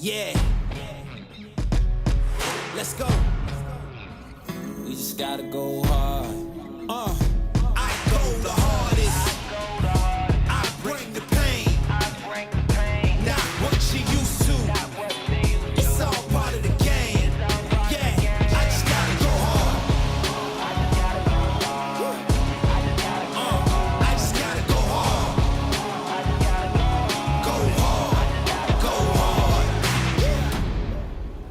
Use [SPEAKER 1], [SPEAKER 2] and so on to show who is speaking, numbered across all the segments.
[SPEAKER 1] Yeah. Let's go. We just gotta go hard. I go the hardest. I bring the pain. Not what you used to. It's all part of the game. Yeah, I just gotta go hard. I just gotta go hard. Go hard. Go hard.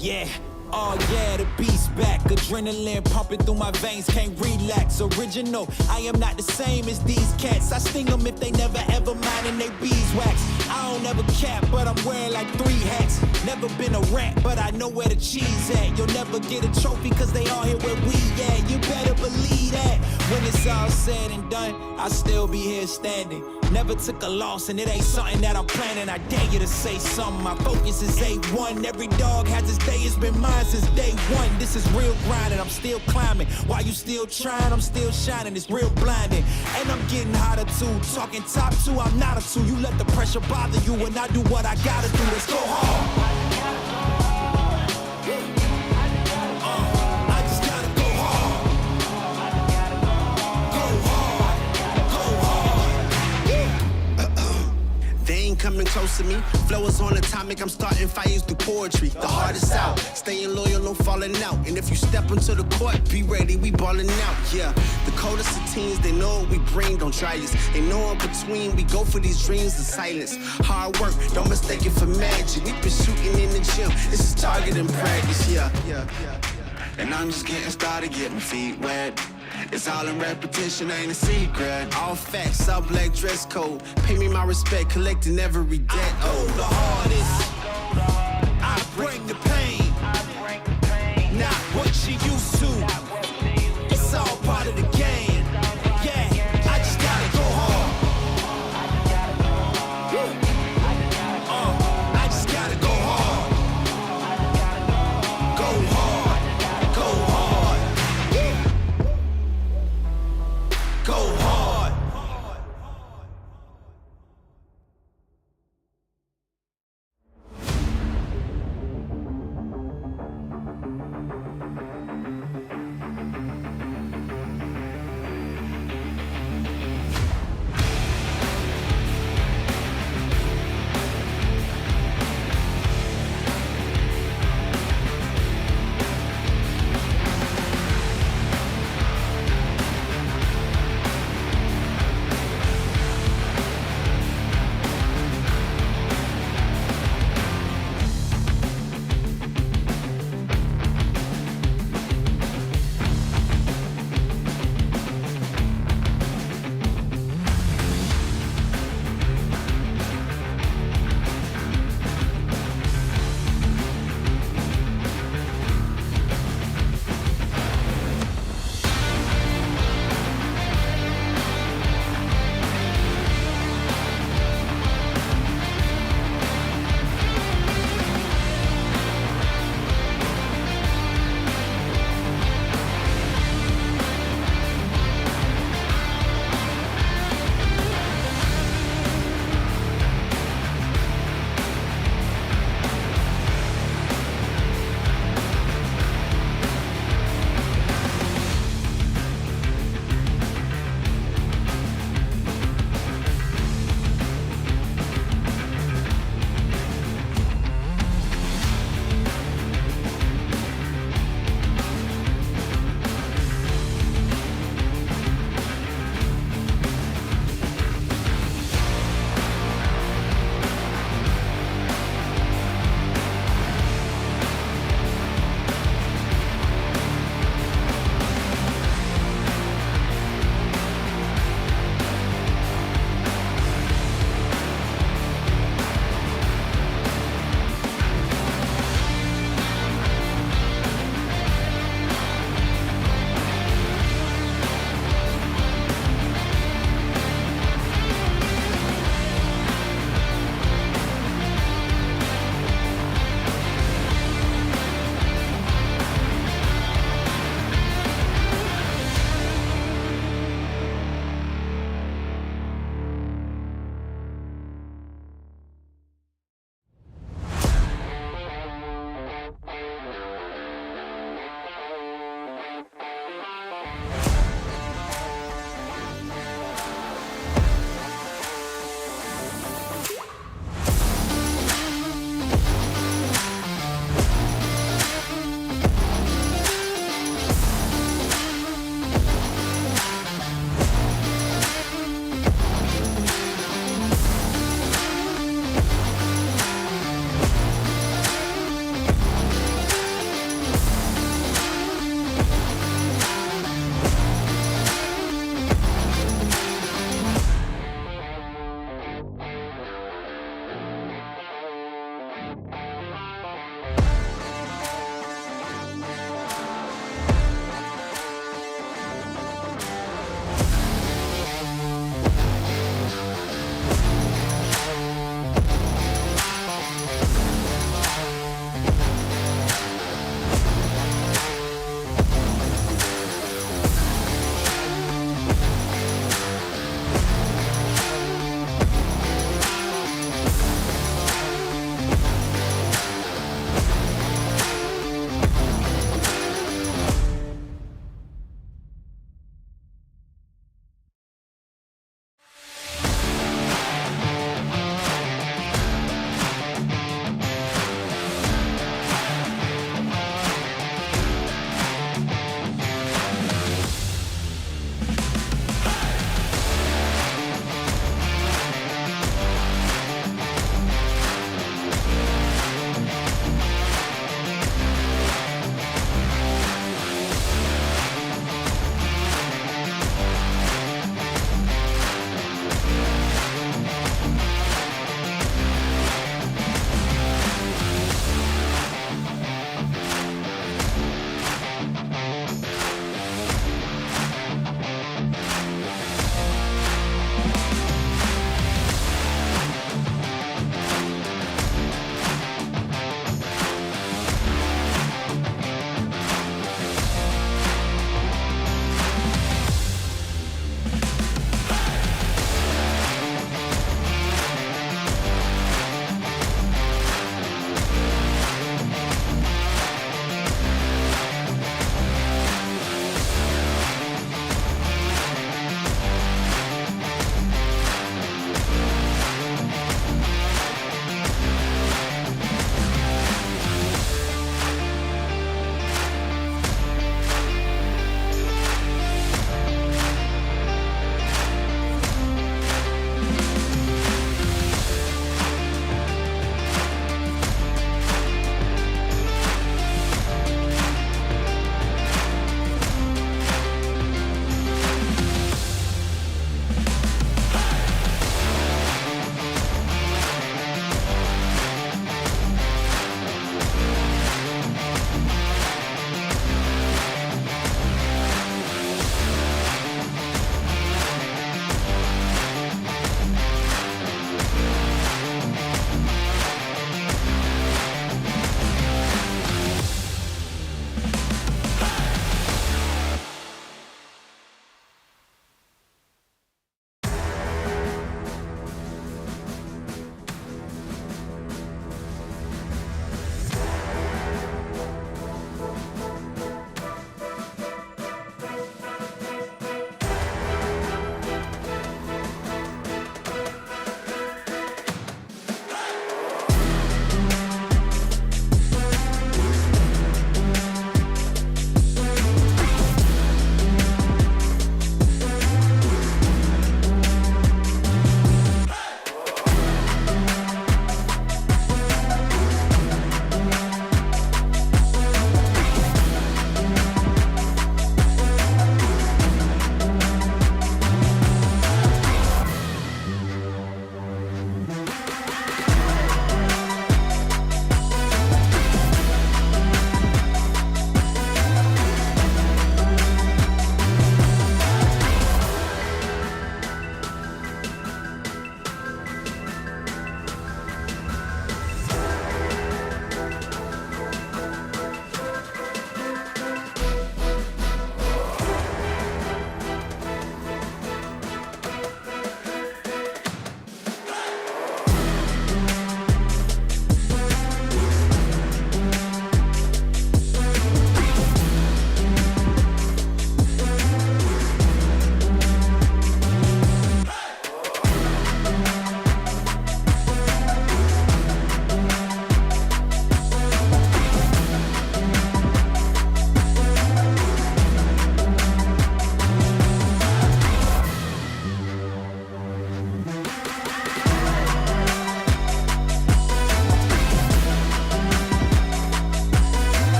[SPEAKER 1] Yeah. Oh yeah, the beast back. Adrenaline pumping through my veins, can't relax. Original, I am not the same as these cats. I sting them if they never ever mind and they beeswax. I don't ever cap, but I'm wearing like 3 hats. Never been a rat, but I know where the cheese at. You'll never get a trophy cause they all here where we at. You better believe that. When it's all said and done, I'll still be here standing. Never took a loss and it ain't something that I'm planning. I dare you to say something, my focus is A1. Every dog has its day, it's been mine since day one. This is real grind and I'm still climbing. While you still trying, I'm still shining. It's real blinding. And I'm getting hotter too. Talking top 2, I'm not a 2. You let the pressure bother you and I do what I gotta do. Let's go hard. I just gotta go hard. Go hard. Go hard.
[SPEAKER 2] They ain't coming close to me. Flow is on atomic, I'm starting fires through poetry. The hardest out, staying loyal, no falling out. And if you step into the court, be ready, we ballin' out. Yeah, the coldest of teens, they know what we bring, don't try us. They know in between, we go for these dreams in silence. Hard work, don't mistake it for magic. We been shooting in the gym, this is target and practice. Yeah. And I'm just getting started, getting feet wet. It's all in repetition, ain't a secret. All facts, all black dress code. Pay me my respect, collecting every debt.
[SPEAKER 1] I go the hardest. I bring the pain. Not what you used to. It's all part of the game. Yeah, I just gotta go hard. I just gotta go hard. Go hard. Go hard. Go hard.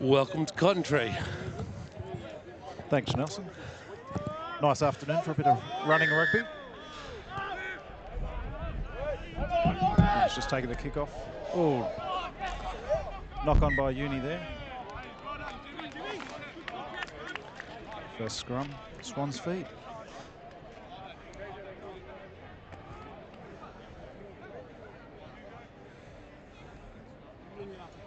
[SPEAKER 3] Welcome to Coventry.
[SPEAKER 4] Thanks, Nelson. Nice afternoon for a bit of running rugby. He's just taking the kick off. Oh, knock on by Uni there. First scrum, Swans feet.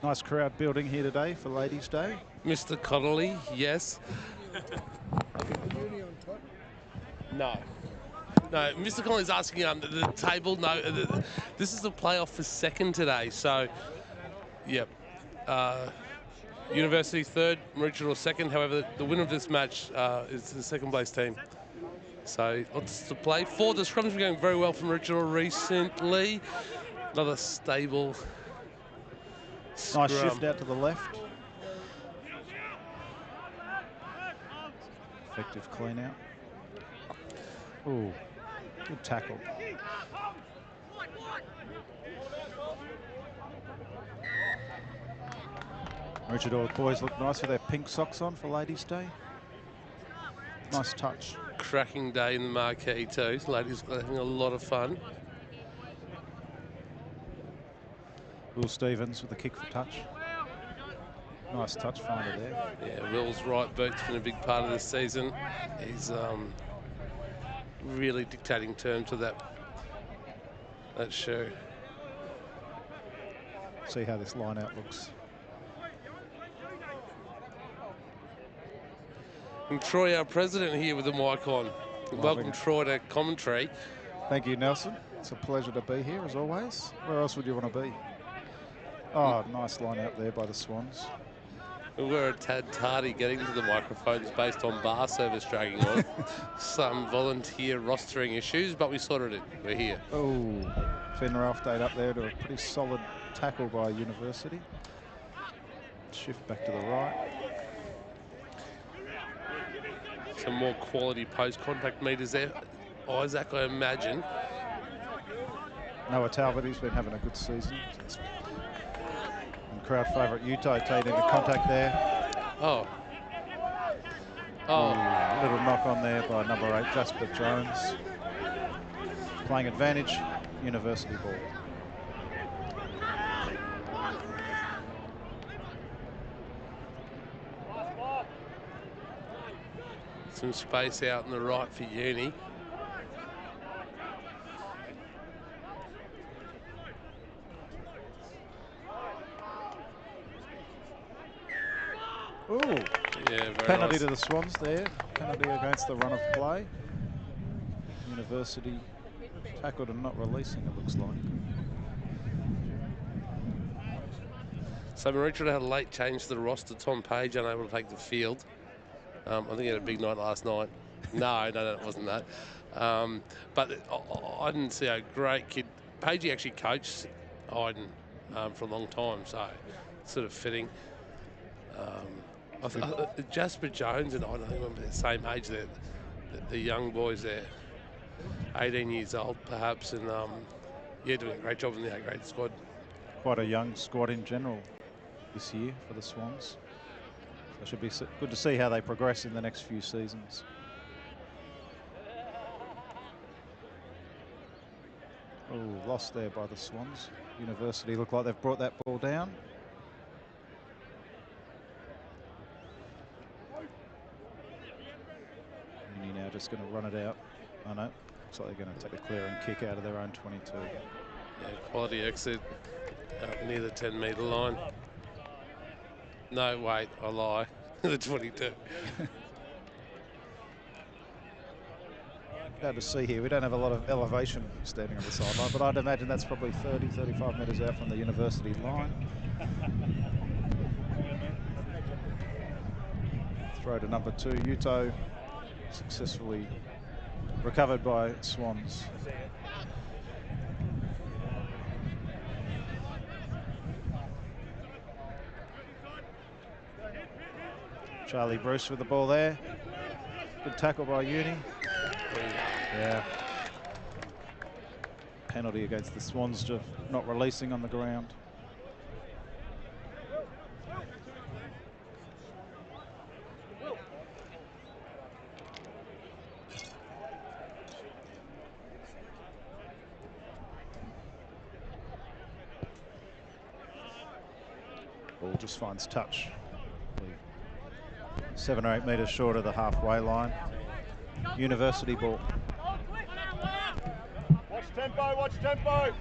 [SPEAKER 4] Nice crowd building here today for Ladies' Day.
[SPEAKER 3] Mr. Connolly, yes. No. No, Mr. Connolly's asking the table. No, this is the playoff for second today. So, yep. University third, Maroochydore second. However, the winner of this match is the second place team. So, lots to play for. The scrums have been going very well for Maroochydore recently. Another stable scrum.
[SPEAKER 4] Nice shift out to the left. Effective clean out. Ooh, good tackle. Maroochydore boys look nice with their pink socks on for Ladies' Day. Nice touch.
[SPEAKER 3] Cracking day in the marquee too. Ladies are having a lot of fun.
[SPEAKER 4] Will Stevens with the kick for touch. Nice touch finder there.
[SPEAKER 3] Yeah, Will's right boot's been a big part of this season. He's really dictating terms with that shoe.
[SPEAKER 4] See how this line out looks.
[SPEAKER 3] And Troy, our president, here with the mic on. Welcome, Troy, to commentary.
[SPEAKER 4] Thank you, Nelson. It's a pleasure to be here, as always. Where else would you want to be? Oh, nice line out there by the Swans.
[SPEAKER 3] We were a tad tardy getting to the microphones based on bar service dragging on. Some volunteer rostering issues, but we sorted it. We're here.
[SPEAKER 4] Oh, Fenner update up there to a pretty solid tackle by University. Shift back to the right.
[SPEAKER 3] Some more quality post-contact meters there. Isaac, I imagine.
[SPEAKER 4] Noah Talbot, he's been having a good season. And crowd favourite Utah taking into contact there.
[SPEAKER 3] Oh.
[SPEAKER 4] Little knock on there by number 8, Jasper Jones. Playing advantage, University ball.
[SPEAKER 3] Some space out in the right for Uni.
[SPEAKER 4] Ooh,
[SPEAKER 3] yeah, very
[SPEAKER 4] penalty
[SPEAKER 3] nice.
[SPEAKER 4] to the Swans there. Penalty against the run of play. University tackled and not releasing, it looks like.
[SPEAKER 3] So Maroochydore had a late change to the roster. Tom Page unable to take the field. I think he had a big night last night. No, it wasn't that. But I didn't see a great kid. Pagey actually coached Iden for a long time, so sort of fitting. Jasper Jones and I don't think they're the same age. They're the young boys there, 18 years old perhaps, and yeah, doing a great job in the A-grade squad.
[SPEAKER 4] Quite a young squad in general this year for the Swans. So it should be good to see how they progress in the next few seasons. Oh, lost there by the Swans. University look like they've brought that ball down. Uni now just going to run it out. Oh no, looks like they're going to take a clear and kick out of their own 22.
[SPEAKER 3] Yeah, quality exit near the 10-metre line. No, wait, I lie. The 22.
[SPEAKER 4] Hard to see here. We don't have a lot of elevation standing on the sideline, but I'd imagine that's probably 30, 35 metres out from the University line. Throw to number 2, Yuto, successfully recovered by Swans. Charlie Bruce with the ball there. Good tackle by Uni. Yeah. Penalty against the Swans, just not releasing on the ground. Ball just finds touch. 7 or 8 metres short of the halfway line. University ball.
[SPEAKER 5] Watch tempo, watch tempo.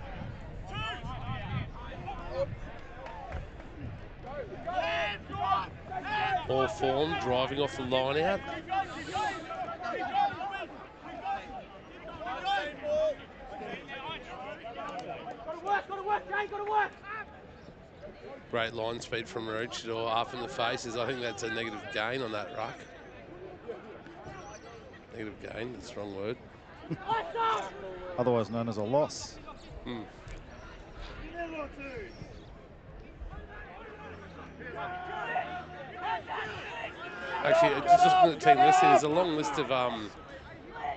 [SPEAKER 3] All form, driving off the line out. Great line speed from Maroochydore up in the faces. I think that's a negative gain on that ruck. Negative gain, that's the wrong word.
[SPEAKER 4] Otherwise known as a loss.
[SPEAKER 3] Actually, just looking at the team list, there's a long list of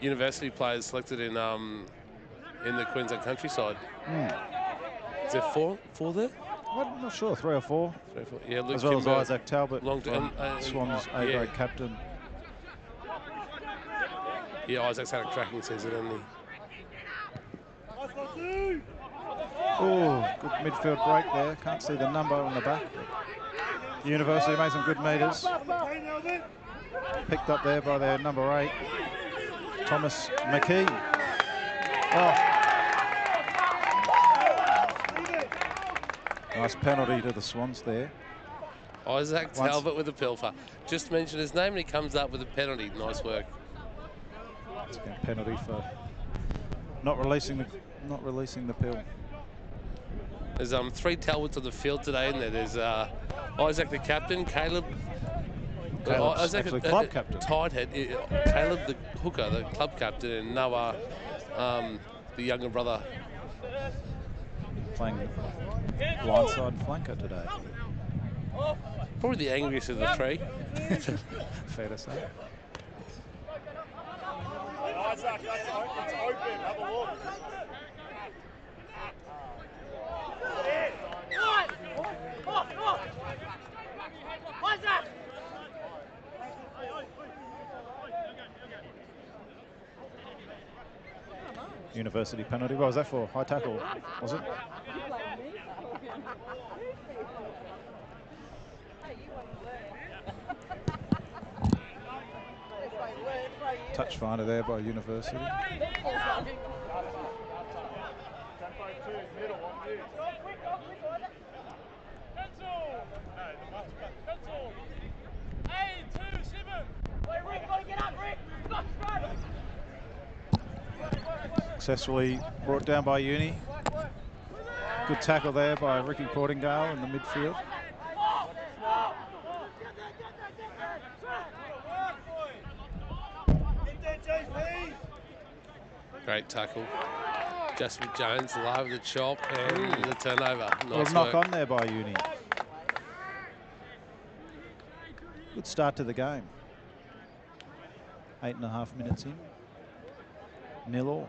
[SPEAKER 3] university players selected in the Queensland countryside. Is there four there?
[SPEAKER 4] I'm not sure, 3 or 4.
[SPEAKER 3] 3 or 4. Yeah, Luke
[SPEAKER 4] As well
[SPEAKER 3] Kimber,
[SPEAKER 4] as Isaac Talbot, Swans A-grade
[SPEAKER 3] yeah.
[SPEAKER 4] captain.
[SPEAKER 3] Yeah, Isaac's had a cracking season, hasn't he?
[SPEAKER 4] Oh, good midfield break there. Can't see the number on the back. The University made some good metres. Picked up there by their number 8, Thomas McKee. Oh. Nice penalty to the Swans there.
[SPEAKER 3] Isaac Talbot with a pilfer. Just mention his name and he comes up with a penalty. Nice work.
[SPEAKER 4] It's again penalty for not releasing the pill.
[SPEAKER 3] There's 3 Talbots on the field today, isn't there? There's Isaac the captain, Caleb's
[SPEAKER 4] Isaac actually club captain.
[SPEAKER 3] Tight head, Caleb the hooker, the club captain, and Noah, the younger brother.
[SPEAKER 4] Playing blindside flanker today.
[SPEAKER 3] Probably the angriest of the 3.
[SPEAKER 4] Fair to say.
[SPEAKER 5] Isaac, it's open, have a look.
[SPEAKER 4] University penalty. What was that for? High tackle, was it? Touch finder there by University. Successfully brought down by Uni. Good tackle there by Ricky Portingale in the midfield.
[SPEAKER 3] Great tackle. Jasper Jones live the chop and the turnover. Nice
[SPEAKER 4] knock
[SPEAKER 3] work.
[SPEAKER 4] on there by Uni. Good start to the game. 8.5 minutes in. 0-0.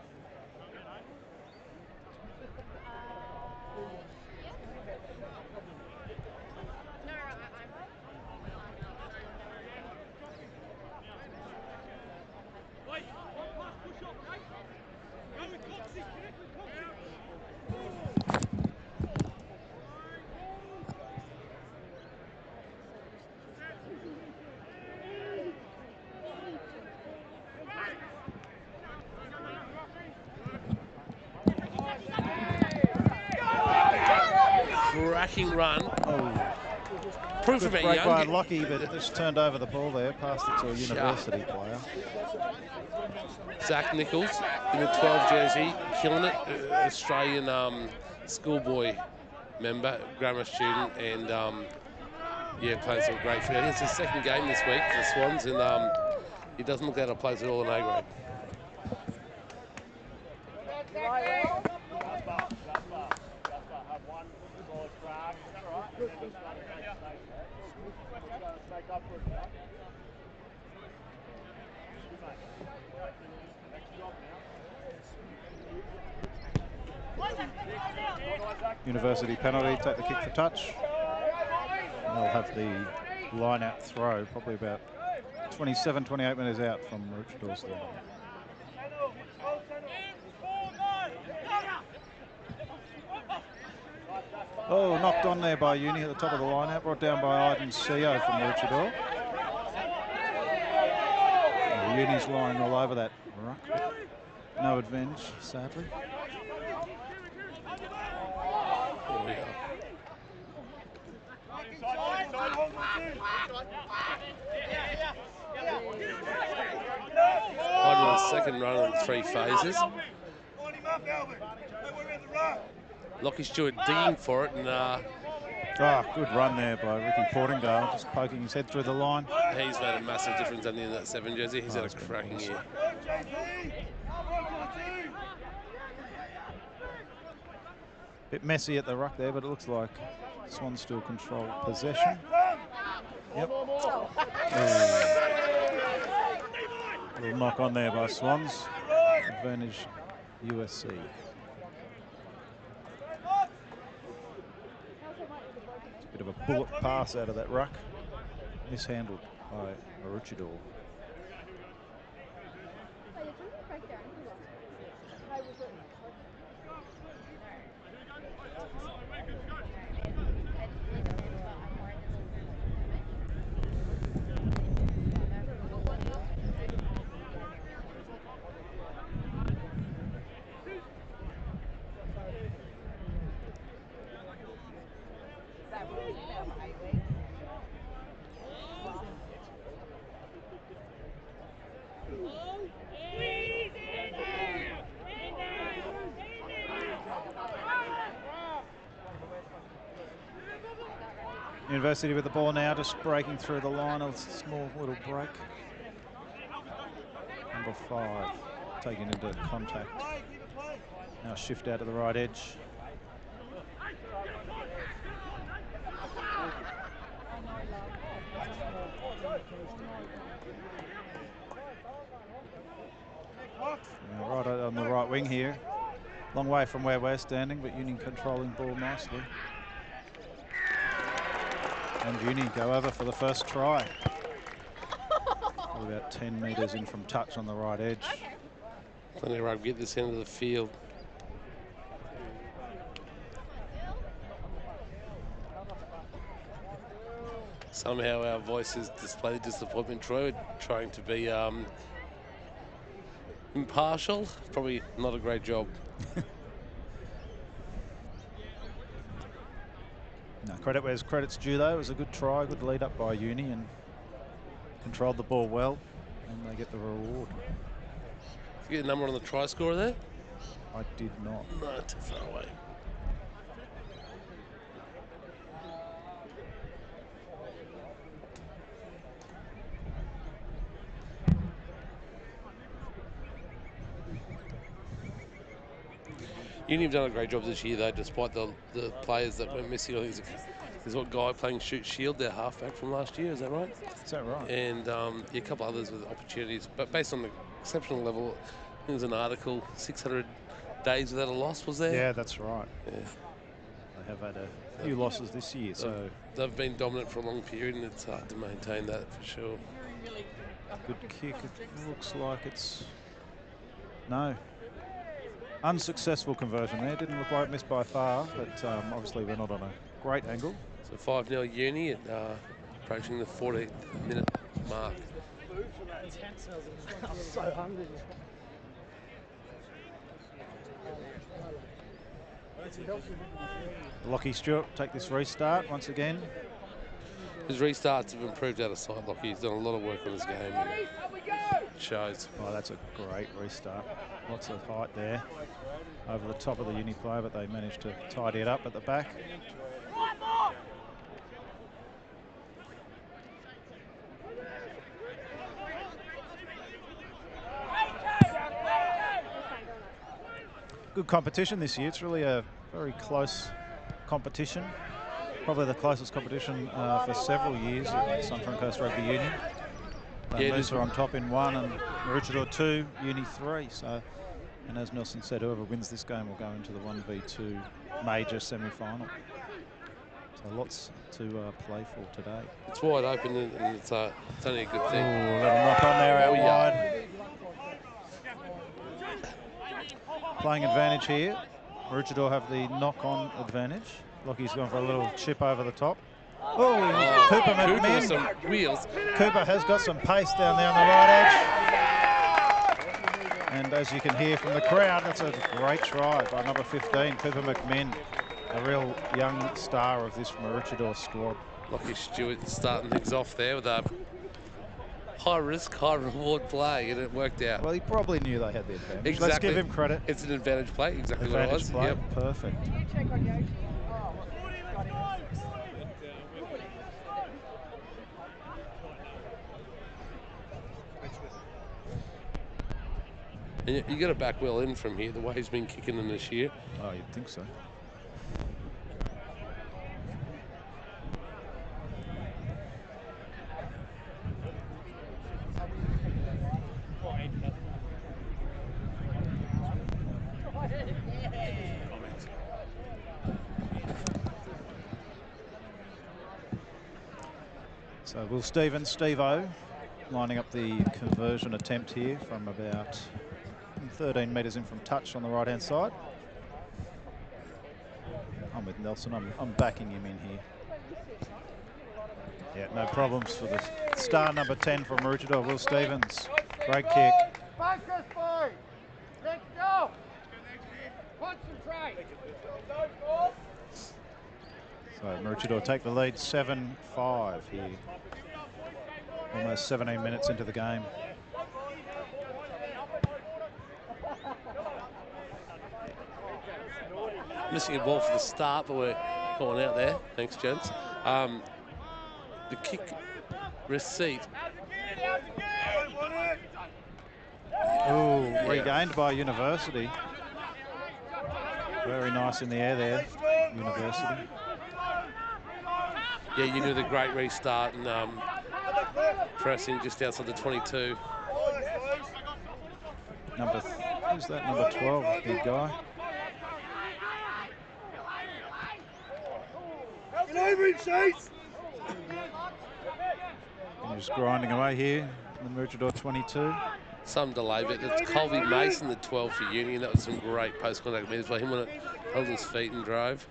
[SPEAKER 3] Cracking run.
[SPEAKER 4] Oh.
[SPEAKER 3] Proof
[SPEAKER 4] Good
[SPEAKER 3] of
[SPEAKER 4] break by
[SPEAKER 3] young.
[SPEAKER 4] Lockie, but just turned over the ball there, passed it to a University player.
[SPEAKER 3] Zach Nichols in the 12 jersey, killing it. Australian schoolboy member, grammar student, and yeah, playing some great footy. I think it's his second game this week for the Swans, and he doesn't look out of place at all in A-grade.
[SPEAKER 5] Have one solid crack. And then just try to take space. Just try to make up for it now. Good mate. Next job now.
[SPEAKER 4] University penalty, take the kick for touch. And they'll have the line out throw, probably about 27, 28 metres out from Maroochidore's line. Oh, knocked on there by Uni at the top of the line out, brought down by Iden Seo from Maroochydore. Uni's lying all over that ruck. No advantage, sadly.
[SPEAKER 3] Iden with a second run in 3 phases. Lockie Stewart digging for it, and
[SPEAKER 4] Good run there by Ricky Portingale, just poking his head through the line.
[SPEAKER 3] he's made a massive difference in that 7 jersey. He's had a cracking year.
[SPEAKER 4] Bit messy at the ruck there, but it looks like Swans still control possession. Yep. Little knock on there by Swans. Advantage USC. Bit of a bullet pass out of that ruck. Mishandled by Maroochydore. University with the ball now, just breaking through the line. A small little break. Number 5 taken into contact. Now shift out to the right edge. Right on the right wing here. Long way from where we're standing, but Union controlling ball nicely. And Uni go over for the first try. Probably about 10 metres in from touch on the right edge.
[SPEAKER 3] Plenty of room, get this end of the field. Somehow our voices display disappointment, Troy, trying to be impartial. Probably not a great job.
[SPEAKER 4] No, credit where's credit's due though. It was a good try, good lead up by Uni and controlled the ball well, and they get the reward.
[SPEAKER 3] Did you get a number on the try scorer there?
[SPEAKER 4] I did not.
[SPEAKER 3] No, too far away. Uni have done a great job this year, though, despite the players that were missing. I think there's what guy playing shoot shield, their halfback from last year. Is that right?
[SPEAKER 4] Is that right?
[SPEAKER 3] And yeah, a couple others with opportunities, but based on the exceptional level, I think there's an article 600 days without a loss. Was there?
[SPEAKER 4] Yeah, that's right.
[SPEAKER 3] Yeah.
[SPEAKER 4] They have had a few losses this year, so
[SPEAKER 3] they've been dominant for a long period, and it's hard to maintain that for sure.
[SPEAKER 4] Good kick. It looks like it's no. Unsuccessful conversion there. Didn't look like it missed by far, but obviously we're not on a great angle.
[SPEAKER 3] So 5-0 Uni at approaching the 14-minute mark.
[SPEAKER 5] I'm so hungry.
[SPEAKER 4] Lockie Stewart take this restart once again.
[SPEAKER 3] His restarts have improved out of sight, Lockie. He's done a lot of work on this game. And it shows.
[SPEAKER 4] Oh, that's a great restart. Lots of height there over the top of the Uni player, but they managed to tidy it up at the back. good competition this year. It's really a very close competition. Probably the closest competition for several years at Sunshine Coast Rugby Union. Moose are on top in 1 and Maroochydore 2, Uni 3. So, and as Nelson said, whoever wins this game will go into the 1v2 major semi-final. So lots to play for today.
[SPEAKER 3] It's wide open and it's only a good thing.
[SPEAKER 4] Ooh, a little knock on there out wide. Playing advantage here. Maroochydore have the knock-on advantage. Lockie's gone for a little chip over the top. Oh, Cooper McMinn.
[SPEAKER 3] Some wheels.
[SPEAKER 4] Cooper has got some pace down there on the right edge. And as you can hear from the crowd, that's a great try by number 15, Cooper McMinn, a real young star of this Maroochydore squad.
[SPEAKER 3] Lockie Stewart starting things off there with a high risk, high reward play, and it worked out.
[SPEAKER 4] Well, he probably knew they had the advantage.
[SPEAKER 3] Exactly.
[SPEAKER 4] Let's give him credit.
[SPEAKER 3] It's an advantage play, exactly what it was.
[SPEAKER 4] Play.
[SPEAKER 3] Yep.
[SPEAKER 4] Perfect.
[SPEAKER 3] And you got to back well in from here, the way he's been kicking them this year.
[SPEAKER 4] Oh, you'd think so. So Will Stevens, Steve-O, lining up the conversion attempt here from about 13 metres in from touch on the right-hand side. I'm with Nelson. I'm backing him in here. Yeah, no problems for the star number 10 from Maroochydore, Will Stevens. Great kick.
[SPEAKER 5] Focus, boys. Let's go. Concentrate.
[SPEAKER 4] So Maroochydore take the lead 7-5 here. Almost 17 minutes into the game.
[SPEAKER 3] Missing a ball for the start, but we're going out there. Thanks, gents. The kick receipt.
[SPEAKER 4] Ooh, regained by University. Very nice in the air there, University.
[SPEAKER 3] Yeah, you knew the great restart and pressing just outside the 22.
[SPEAKER 4] Who's that? Number 12, big guy. And just grinding away here in the Maroochydore 22.
[SPEAKER 3] Some delay, but it's Colby Mason, the 12 for Union. That was some great post-contact meters by him when it held his feet and drove.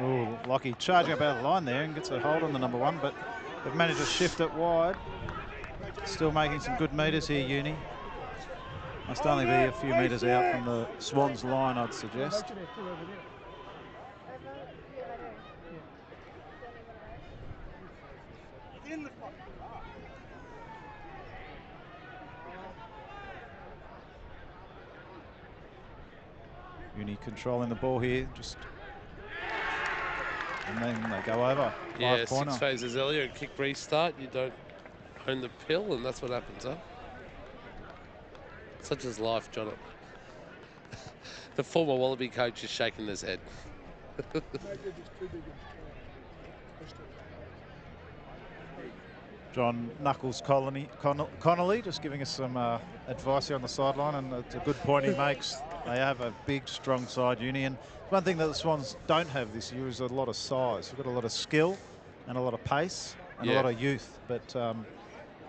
[SPEAKER 4] Ooh, Lockie charging up out of the line there and gets a hold on the number 1, but they've managed to shift it wide. Still making some good meters here, Uni. Must only be a few metres out from the Swans line, I'd suggest. Uni controlling the ball here, and then they go over.
[SPEAKER 3] Yeah,
[SPEAKER 4] 5-pointer.
[SPEAKER 3] 6 phases earlier, a kick restart, you don't own the pill, and that's what happens, huh? Such is life, John. The former Wallaby coach is shaking his head.
[SPEAKER 4] John Knuckles Connolly just giving us some advice here on the sideline, and it's a good point he makes. They have a big, strong side, Uni, and one thing that the Swans don't have this year is a lot of size. We've got a lot of skill and a lot of pace and a lot of youth, but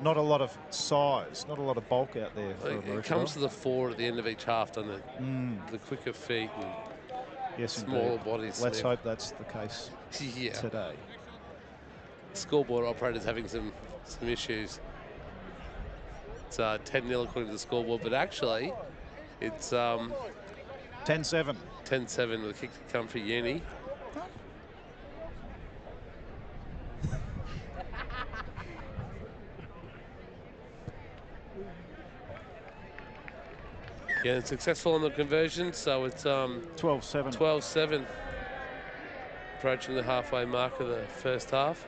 [SPEAKER 4] not a lot of size, not a lot of bulk out there.
[SPEAKER 3] It comes to the fore at the end of each half, doesn't it? The quicker feet and smaller bodies.
[SPEAKER 4] Let's hope that's the case today.
[SPEAKER 3] Scoreboard operator's having some issues. It's 10-0 according to the scoreboard, but actually it's
[SPEAKER 4] 10-7.
[SPEAKER 3] 10-7 with a kick to come for Uni. Yeah, and successful on the conversion, so it's
[SPEAKER 4] 12-7.
[SPEAKER 3] 12-7. Approaching the halfway mark of the first half.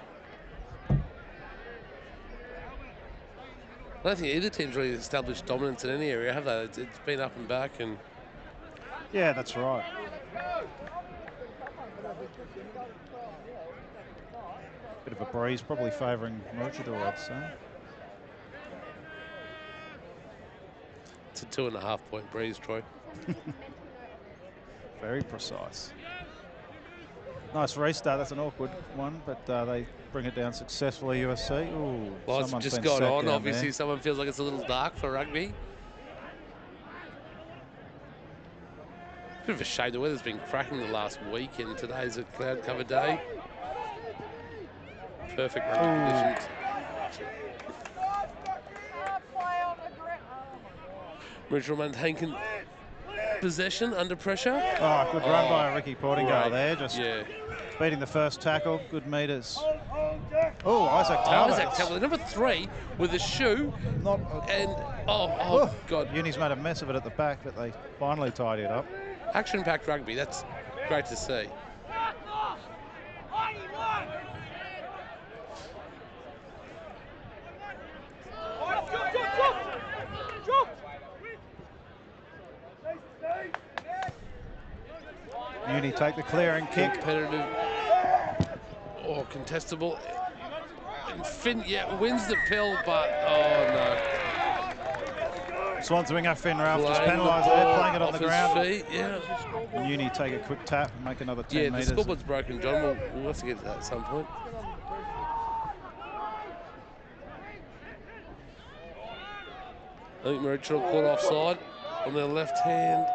[SPEAKER 3] I don't think either team's really established dominance in any area, have they? It's been up and back, and
[SPEAKER 4] Yeah, that's right. Bit of a breeze, probably favouring Maroochydore, I'd say.
[SPEAKER 3] it's a 2.5 point breeze, Troy.
[SPEAKER 4] Very precise. Nice restart. That's an awkward one, but they bring it down successfully, USC. Ooh,
[SPEAKER 3] Well, it's
[SPEAKER 4] someone's
[SPEAKER 3] just
[SPEAKER 4] been
[SPEAKER 3] gone
[SPEAKER 4] sat
[SPEAKER 3] on.
[SPEAKER 4] down
[SPEAKER 3] Obviously,
[SPEAKER 4] there.
[SPEAKER 3] someone feels like it's a little dark for rugby. Bit of a shame. The weather's been cracking the last week, and today's a cloud-covered day. Perfect rugby conditions. Maroochydore maintain possession under pressure.
[SPEAKER 4] Oh, good run by Ricky Portingale there. Just beating the first tackle. Good meters. Oh, Isaac Talbot.
[SPEAKER 3] Isaac Talbot, number 3, with a shoe.
[SPEAKER 4] Not
[SPEAKER 3] And, oh, God.
[SPEAKER 4] Uni's made a mess of it at the back, but they finally tidy it up.
[SPEAKER 3] Action-packed rugby. That's great to see.
[SPEAKER 4] Uni take the clearing kick.
[SPEAKER 3] Competitive. Oh, contestable. And Finn, wins the pill, but, oh, no.
[SPEAKER 4] Swans winger Finn Ralph just
[SPEAKER 3] Playing
[SPEAKER 4] penalised
[SPEAKER 3] the
[SPEAKER 4] there,
[SPEAKER 3] ball
[SPEAKER 4] playing it on the
[SPEAKER 3] off his
[SPEAKER 4] ground.
[SPEAKER 3] feet, yeah.
[SPEAKER 4] And Uni take a quick tap and make another 10
[SPEAKER 3] Yeah,
[SPEAKER 4] metres.
[SPEAKER 3] the scoreboard's broken, John. We'll have to get to that at some point. I think Maroochydore caught offside on their left-hand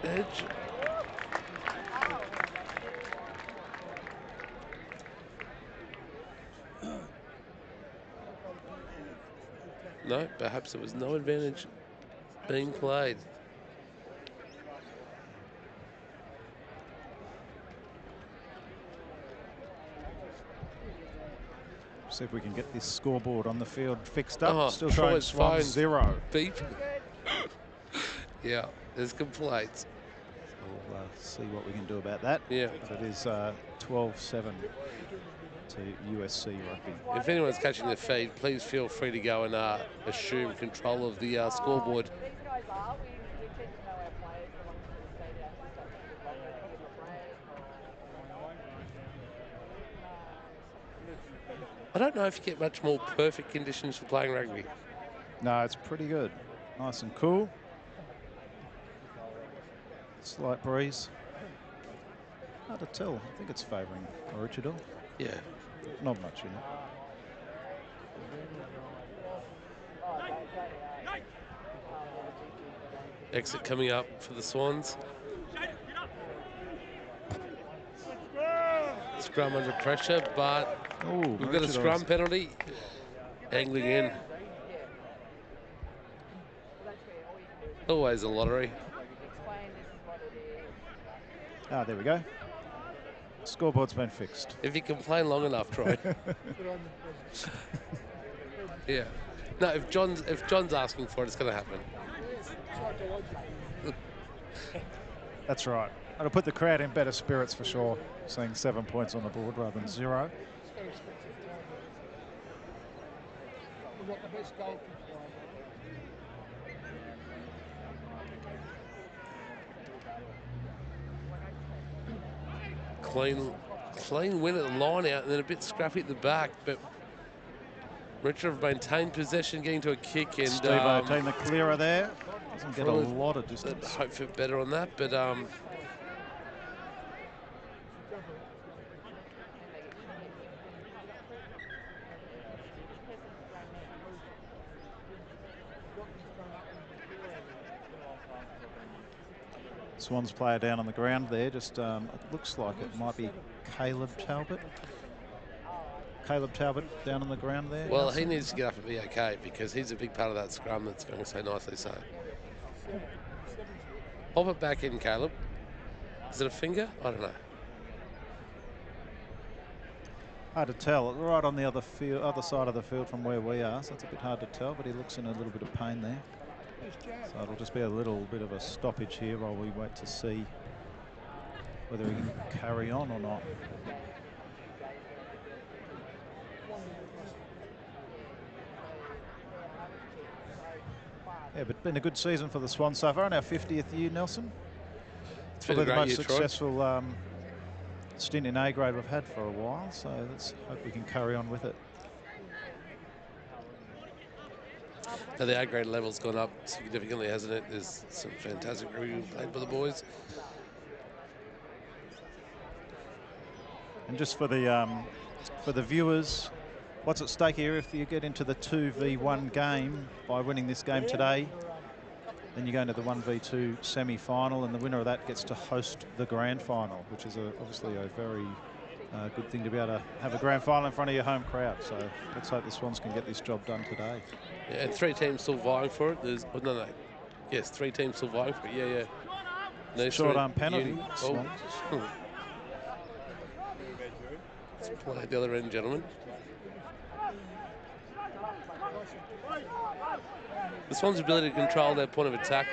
[SPEAKER 3] edge. No, perhaps there was no advantage being played.
[SPEAKER 4] See if we can get this scoreboard on the field fixed up.
[SPEAKER 3] Oh,
[SPEAKER 4] Still showing
[SPEAKER 3] Troy's
[SPEAKER 4] Swans
[SPEAKER 3] phone
[SPEAKER 4] 0.
[SPEAKER 3] Beep. Yeah, there's complaints.
[SPEAKER 4] We'll see what we can do about that.
[SPEAKER 3] Yeah.
[SPEAKER 4] But it is 12-7 to USC rugby.
[SPEAKER 3] If anyone's catching the feed, please feel free to go and assume control of the scoreboard. I don't know if you get much more perfect conditions for playing rugby.
[SPEAKER 4] No, it's pretty good. Nice and cool. Slight breeze. Hard to tell. I think it's favouring Maroochydore.
[SPEAKER 3] Yeah.
[SPEAKER 4] Not much in it.
[SPEAKER 3] Exit coming up for the Swans. Scrum under pressure, but we've got a scrum penalty. Angling in. Always a lottery.
[SPEAKER 4] Ah, there we go. Scoreboard's been fixed.
[SPEAKER 3] If you complain long enough, Troy. Yeah. No, if John's asking for it, it's going to happen.
[SPEAKER 4] That's right. It'll put the crowd in better spirits for sure, seeing 7 points on the board rather than 0.
[SPEAKER 3] Clean win at the line out and then a bit scrappy at the back, but Richard have maintained possession, getting to a kick, and
[SPEAKER 4] Steve taking the clearer there. Doesn't get a lot of distance.
[SPEAKER 3] Hope for better on that, but
[SPEAKER 4] Swans player down on the ground there. Just it looks like it might be Caleb Talbot. Caleb Talbot down on the ground there.
[SPEAKER 3] Well, he needs to get up and be okay because he's a big part of that scrum that's going so nicely. So, pop it back in, Caleb. Is it a finger? I don't know.
[SPEAKER 4] Hard to tell. Right on the other side of the field from where we are, so it's a bit hard to tell. But he looks in a little bit of pain there. So it'll just be a little bit of a stoppage here while we wait to see whether he can carry on or not. Yeah, but been a good season for the Swans so far in our 50th year, Nelson.
[SPEAKER 3] It's been a
[SPEAKER 4] Probably the
[SPEAKER 3] great
[SPEAKER 4] most
[SPEAKER 3] year, Troy.
[SPEAKER 4] successful stint in A grade we've had for a while, so let's hope we can carry on with it.
[SPEAKER 3] Now the A-grade level's gone up significantly, hasn't it? There's some fantastic rugby played by the boys.
[SPEAKER 4] And just for the viewers, what's at stake here? If you get into the 2v1 game by winning this game today, then you go into the 1v2 semi-final, and the winner of that gets to host the grand final, which is obviously a very good thing to be able to have a grand final in front of your home crowd. So let's hope the Swans can get this job done today.
[SPEAKER 3] Yeah, and 3 teams still vying for it. There's no. Yes, 3 teams still vying for it. Yeah. No
[SPEAKER 4] Short arm penalty.
[SPEAKER 3] Oh. Let's play at the other end, gentlemen. The Swans' ability to control their point of attack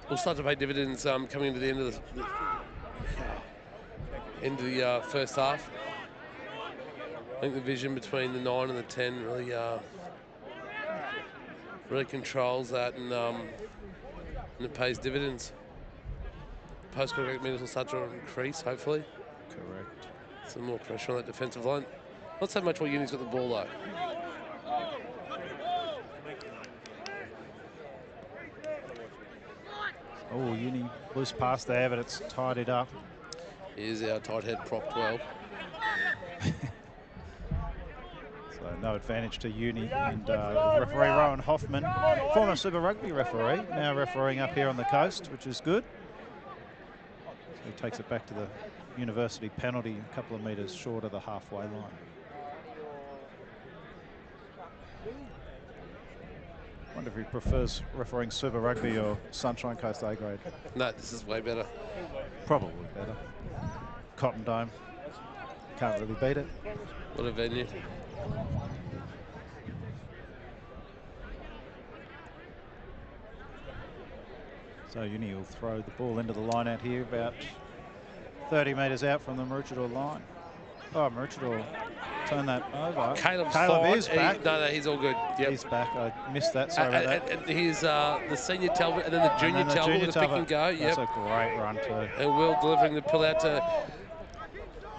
[SPEAKER 3] will start to pay dividends coming into the end of the first half. I think the vision between the 9 and the 10 really controls that, and it pays dividends. Post-contact meters will start to increase, hopefully.
[SPEAKER 4] Correct.
[SPEAKER 3] Some more pressure on that defensive line. Not so much while Uni's got the ball, though.
[SPEAKER 4] Oh, Uni loose pass there, but it's tied it up.
[SPEAKER 3] Here's our tight head prop 12.
[SPEAKER 4] So no advantage to Uni, and referee Rowan Hoffman, former Super Rugby referee, now refereeing up here on the coast, which is good. So he takes it back to the University penalty, a couple of metres short of the halfway line. Wonder if he prefers refereeing Super Rugby or Sunshine Coast A grade.
[SPEAKER 3] No, this is way better.
[SPEAKER 4] Probably better. Cotton Dome. Can't really beat it.
[SPEAKER 3] What a venue.
[SPEAKER 4] So Uni will throw the ball into the line out here, about 30 metres out from the Maroochydore line. Oh, Maroochydore turn that over.
[SPEAKER 3] Caleb
[SPEAKER 4] is back.
[SPEAKER 3] No, he's all good. Yep.
[SPEAKER 4] He's back. I missed that. Sorry about that.
[SPEAKER 3] And he's the senior Talbot and then the junior Talbot with a pick and go.
[SPEAKER 4] That's
[SPEAKER 3] Yep.
[SPEAKER 4] a great run too.
[SPEAKER 3] And Will delivering the pull out to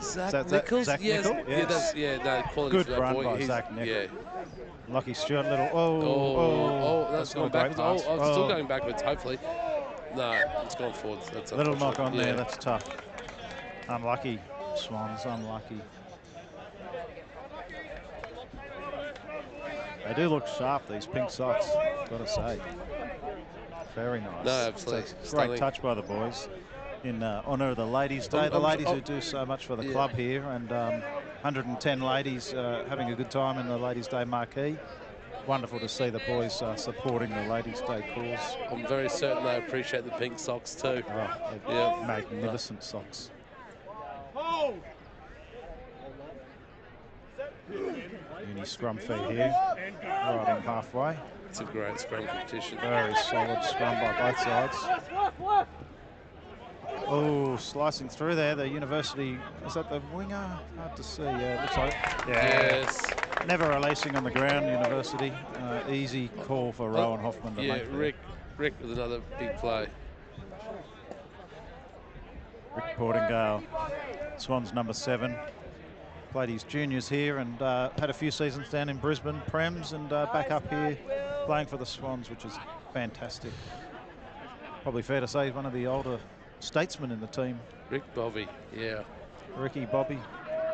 [SPEAKER 3] Zach Nichols.
[SPEAKER 4] Zach
[SPEAKER 3] Yes.
[SPEAKER 4] Nichols? Yes.
[SPEAKER 3] No, quality
[SPEAKER 4] Good
[SPEAKER 3] for that
[SPEAKER 4] run
[SPEAKER 3] boy.
[SPEAKER 4] by
[SPEAKER 3] He's,
[SPEAKER 4] Zach Nichols.
[SPEAKER 3] Yeah.
[SPEAKER 4] Lucky Stewart, little.
[SPEAKER 3] That's
[SPEAKER 4] not
[SPEAKER 3] gone
[SPEAKER 4] a great
[SPEAKER 3] backwards.
[SPEAKER 4] pass.
[SPEAKER 3] It's still going backwards, hopefully. No, it's gone forwards. That's
[SPEAKER 4] a little knock on
[SPEAKER 3] yeah.
[SPEAKER 4] there. That's tough. Unlucky. Swans, unlucky. They do look sharp, these pink socks, got to say. Very nice.
[SPEAKER 3] No, absolutely.
[SPEAKER 4] It's a great touch by the boys in honour of the Ladies' Day. The ladies who do so much for the club here, and 110 ladies having a good time in the Ladies' Day marquee. Wonderful to see the boys supporting the Ladies' Day cause.
[SPEAKER 3] I'm very certain they appreciate the pink socks too.
[SPEAKER 4] Oh, magnificent socks. Uni scrum feed here, right in halfway.
[SPEAKER 3] It's a great scrum competition.
[SPEAKER 4] Very solid scrum by both sides. Oh, slicing through there, the University, is that the winger? Hard to see, yeah, it looks like it. Yeah.
[SPEAKER 3] Yes.
[SPEAKER 4] Never releasing on the ground, University. Easy call for Rowan Hoffman to make there.
[SPEAKER 3] Rick with another big play.
[SPEAKER 4] Rick Portingale, Swans number 7. Played his juniors here and had a few seasons down in Brisbane, Prems, and back up here playing for the Swans, which is fantastic. Probably fair to say he's one of the older statesmen in the team.
[SPEAKER 3] Rick Bobby, yeah.
[SPEAKER 4] Ricky Bobby,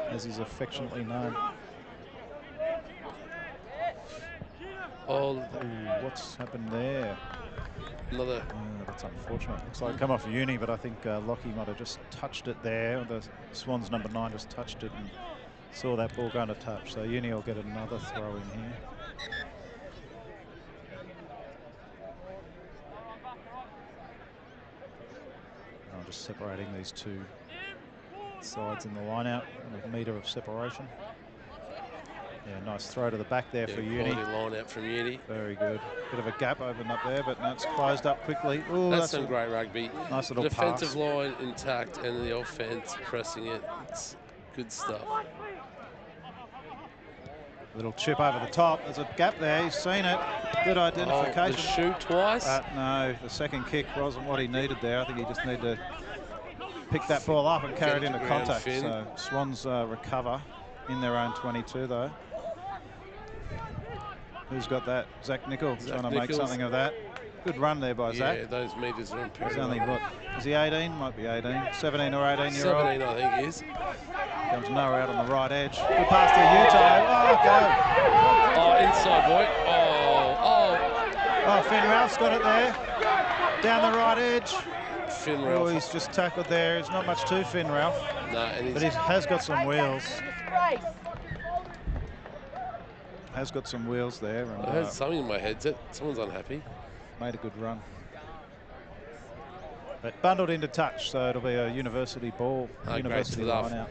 [SPEAKER 4] as he's affectionately known.
[SPEAKER 3] Oh,
[SPEAKER 4] what's happened there?
[SPEAKER 3] Another.
[SPEAKER 4] That's unfortunate. Looks like come off Uni, but I think Lockie might have just touched it there. The Swans number 9 just touched it and saw that ball going to touch. So Uni will get another throw in here. I'm just separating these two sides in the line out, a metre of separation. Yeah, nice throw to the back there for Uni.
[SPEAKER 3] Line out from Uni.
[SPEAKER 4] Very good. Bit of a gap opened up there, but now it's closed up quickly. Ooh,
[SPEAKER 3] that's some great rugby.
[SPEAKER 4] Nice little
[SPEAKER 3] defensive
[SPEAKER 4] pass.
[SPEAKER 3] line intact and the offense pressing it. Good stuff.
[SPEAKER 4] Little chip over the top. There's a gap there. He's seen it. Good
[SPEAKER 3] Oh,
[SPEAKER 4] identification.
[SPEAKER 3] the shoot twice.
[SPEAKER 4] No, the second kick wasn't what he needed there. I think he just needed to pick that ball up and carry it into
[SPEAKER 3] ground,
[SPEAKER 4] contact.
[SPEAKER 3] Finn.
[SPEAKER 4] So Swans recover in their own 22 though. Who's got that? Zach Nicholl trying to make something of that. Good run there by Zach.
[SPEAKER 3] Yeah, those meters are
[SPEAKER 4] He's
[SPEAKER 3] imperative.
[SPEAKER 4] only, what, is he 18? Might be 18. 17 or 18 year old.
[SPEAKER 3] 17, I think he is.
[SPEAKER 4] Comes Noah out on the right edge. Good pass to Utah.
[SPEAKER 3] Oh, inside, boy.
[SPEAKER 4] Oh, Finn Ralph's got it there. Down the right edge.
[SPEAKER 3] Finn
[SPEAKER 4] Oh,
[SPEAKER 3] Ralph.
[SPEAKER 4] he's just tackled there. There's not much to Finn Ralph.
[SPEAKER 3] No, and
[SPEAKER 4] But he has got some wheels. Has got some wheels there. And,
[SPEAKER 3] I heard something in my headset. Someone's unhappy.
[SPEAKER 4] made a good run. But bundled into touch, so it'll be a university ball. University
[SPEAKER 3] great stuff.
[SPEAKER 4] line out.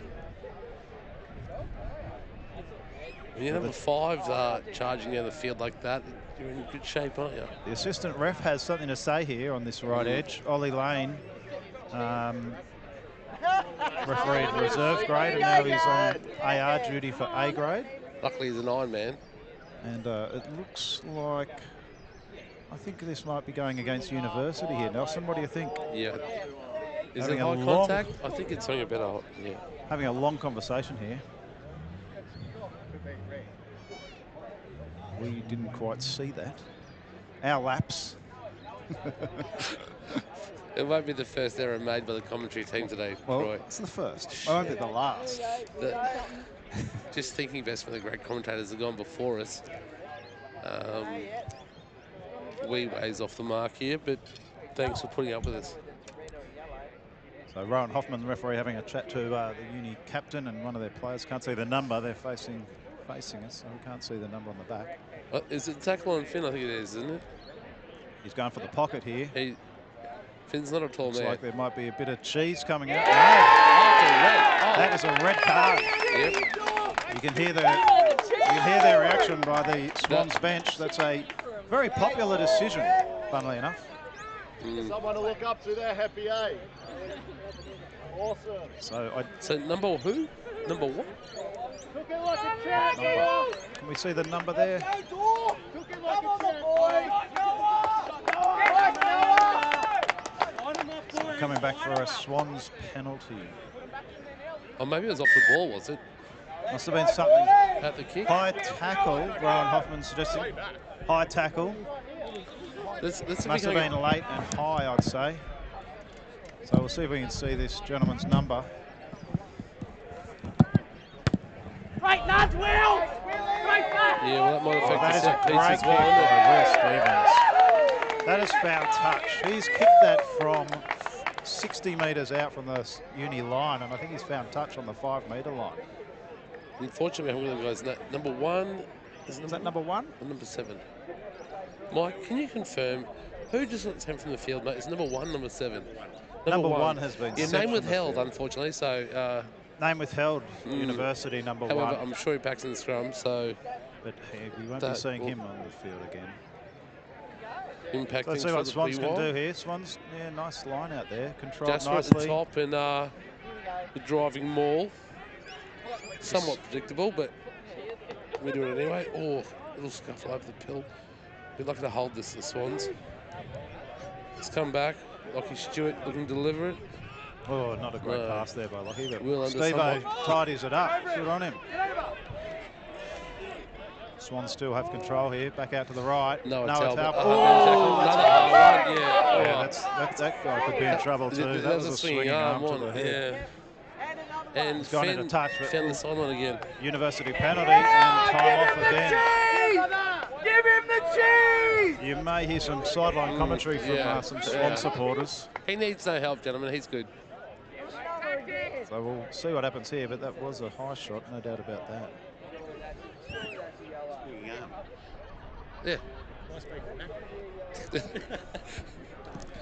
[SPEAKER 3] When you have 5 charging down the field like that, you're in good shape, aren't you?
[SPEAKER 4] The assistant ref has something to say here on this right edge. Ollie Lane, referee in reserve grade, and now he's on AR duty for A grade.
[SPEAKER 3] Luckily, he's an Iron Man.
[SPEAKER 4] And it looks like, I think this might be going against university here. Nelson, what do you think?
[SPEAKER 3] Yeah. Is
[SPEAKER 4] Having
[SPEAKER 3] it
[SPEAKER 4] a
[SPEAKER 3] high
[SPEAKER 4] long-
[SPEAKER 3] contact? I think it's something better. Yeah.
[SPEAKER 4] Having a long conversation here. We didn't quite see that. Our laps.
[SPEAKER 3] It won't be the first error made by the commentary team today,
[SPEAKER 4] Well,
[SPEAKER 3] Troy.
[SPEAKER 4] it's the first. I won't be the last.
[SPEAKER 3] Just thinking best for the great commentators that have gone before us. Wee ways off the mark here, but thanks for putting up with us.
[SPEAKER 4] So Rowan Hoffman, the referee, having a chat to the uni captain and one of their players. Can't see the number. They're facing us, so we can't see the number on the back.
[SPEAKER 3] Is it tackle on Finn? I think it is, isn't it?
[SPEAKER 4] He's going for the pocket here.
[SPEAKER 3] Finn's not a tall
[SPEAKER 4] Looks
[SPEAKER 3] man.
[SPEAKER 4] like there might be a bit of cheese coming out.
[SPEAKER 3] Oh, it's a red. Oh.
[SPEAKER 4] That is a red card.
[SPEAKER 3] Yep.
[SPEAKER 4] You can hear their reaction by the Swans bench. That's a very popular decision, funnily enough.
[SPEAKER 5] Someone to look up to there, happy, eh? Awesome.
[SPEAKER 3] So number who? Number what?
[SPEAKER 5] Took it like a champ.
[SPEAKER 4] Number. Can we see the number there?
[SPEAKER 5] Took it like a champ.
[SPEAKER 4] Coming back for a Swans penalty.
[SPEAKER 3] Oh, maybe it was off the ball, was it?
[SPEAKER 4] Must have been something.
[SPEAKER 3] At the kick?
[SPEAKER 4] High tackle, Rowan Hoffman suggesting. High tackle.
[SPEAKER 3] Let's
[SPEAKER 4] Must have been late and high, I'd say. So we'll see if we can see this gentleman's number.
[SPEAKER 5] Right, nuts, Will! Right, nuts!
[SPEAKER 3] Yeah, well, that might affect
[SPEAKER 4] That
[SPEAKER 3] the
[SPEAKER 4] is
[SPEAKER 3] set
[SPEAKER 4] a
[SPEAKER 3] piece
[SPEAKER 4] great
[SPEAKER 3] as
[SPEAKER 4] kick
[SPEAKER 3] well, isn't it?
[SPEAKER 4] by Will Stevens. That is foul touch. He's kicked that from 60 metres out from the uni line, and I think he's found touch on the 5 metre line.
[SPEAKER 3] Unfortunately, we haven't got the guys. Number 1.
[SPEAKER 4] Is that number 1?
[SPEAKER 3] Or number 7? Mike, can you confirm who just got sent from the field, mate? Is number 1, number 7?
[SPEAKER 4] Number 1 has been
[SPEAKER 3] Yeah,
[SPEAKER 4] sent
[SPEAKER 3] name
[SPEAKER 4] from the
[SPEAKER 3] withheld,
[SPEAKER 4] field.
[SPEAKER 3] unfortunately. So,
[SPEAKER 4] Name withheld, university number
[SPEAKER 3] however,
[SPEAKER 4] 1.
[SPEAKER 3] I'm sure he backs in the scrum, so
[SPEAKER 4] But hey, we won't be seeing him on the field again.
[SPEAKER 3] impacting.
[SPEAKER 4] Let's see
[SPEAKER 3] for
[SPEAKER 4] what
[SPEAKER 3] the
[SPEAKER 4] Swans can
[SPEAKER 3] PY.
[SPEAKER 4] do here. Swans, yeah, nice line out there. Controlled
[SPEAKER 3] Jasper at the
[SPEAKER 4] nicely.
[SPEAKER 3] top and the driving maul. Somewhat predictable, but we do it anyway. Oh, little scuffle over the pill. We're lucky to hold this, the Swans. Let's come back. Lockie Stewart looking to deliver it.
[SPEAKER 4] Oh, not a great pass there by Lockie, but
[SPEAKER 3] Will under
[SPEAKER 4] Steve-O
[SPEAKER 3] somewhat.
[SPEAKER 4] tidies it up. Good on him. Swans still have control here. Back out to the right.
[SPEAKER 3] Noah
[SPEAKER 4] Talbot.
[SPEAKER 3] Talbot.
[SPEAKER 4] Oh,
[SPEAKER 3] Another high one, yeah.
[SPEAKER 4] yeah, that guy could be in trouble too. That was a swinging arm to the head.
[SPEAKER 3] Yeah. And
[SPEAKER 4] He's gone into touch, but
[SPEAKER 3] Finn the sideline again.
[SPEAKER 4] University penalty and time off again.
[SPEAKER 5] Give him the cheese!
[SPEAKER 4] You may hear some sideline commentary from
[SPEAKER 3] yeah,
[SPEAKER 4] some Swan supporters.
[SPEAKER 3] He needs no help, gentlemen. He's good.
[SPEAKER 4] So we'll see what happens here, but that was a high shot, no doubt about that.
[SPEAKER 3] Yeah.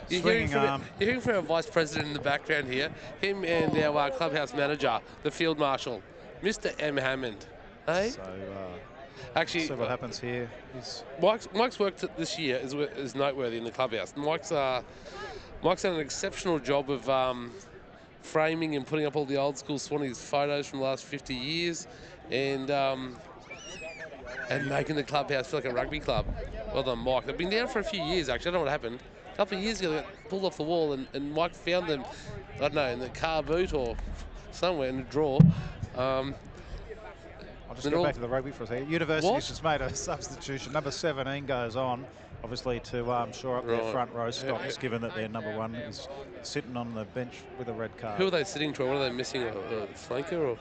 [SPEAKER 4] Swinging arm.
[SPEAKER 3] You're hearing from our vice president in the background here, him and our clubhouse manager, the field marshal, Mr. M. Hammond. Hey?
[SPEAKER 4] So
[SPEAKER 3] Actually,
[SPEAKER 4] see what happens here.
[SPEAKER 3] Mike's work this year is noteworthy in the clubhouse. Mike's done an exceptional job of framing and putting up all the old school Swannies photos from the last 50 years, and making the clubhouse feel like a rugby club. Well done, Mike. They've been down for a few years, actually. I don't know what happened. A couple of years ago, they got pulled off the wall, and Mike found them, I don't know, in the car boot or somewhere in a drawer.
[SPEAKER 4] I'll just get back to the rugby for a second. University's just made a substitution. Number 17 goes on, obviously to shore up their front row stocks, given that their number 1 is sitting on the bench with a red card.
[SPEAKER 3] Who are they sitting to? What are they missing? A flanker or?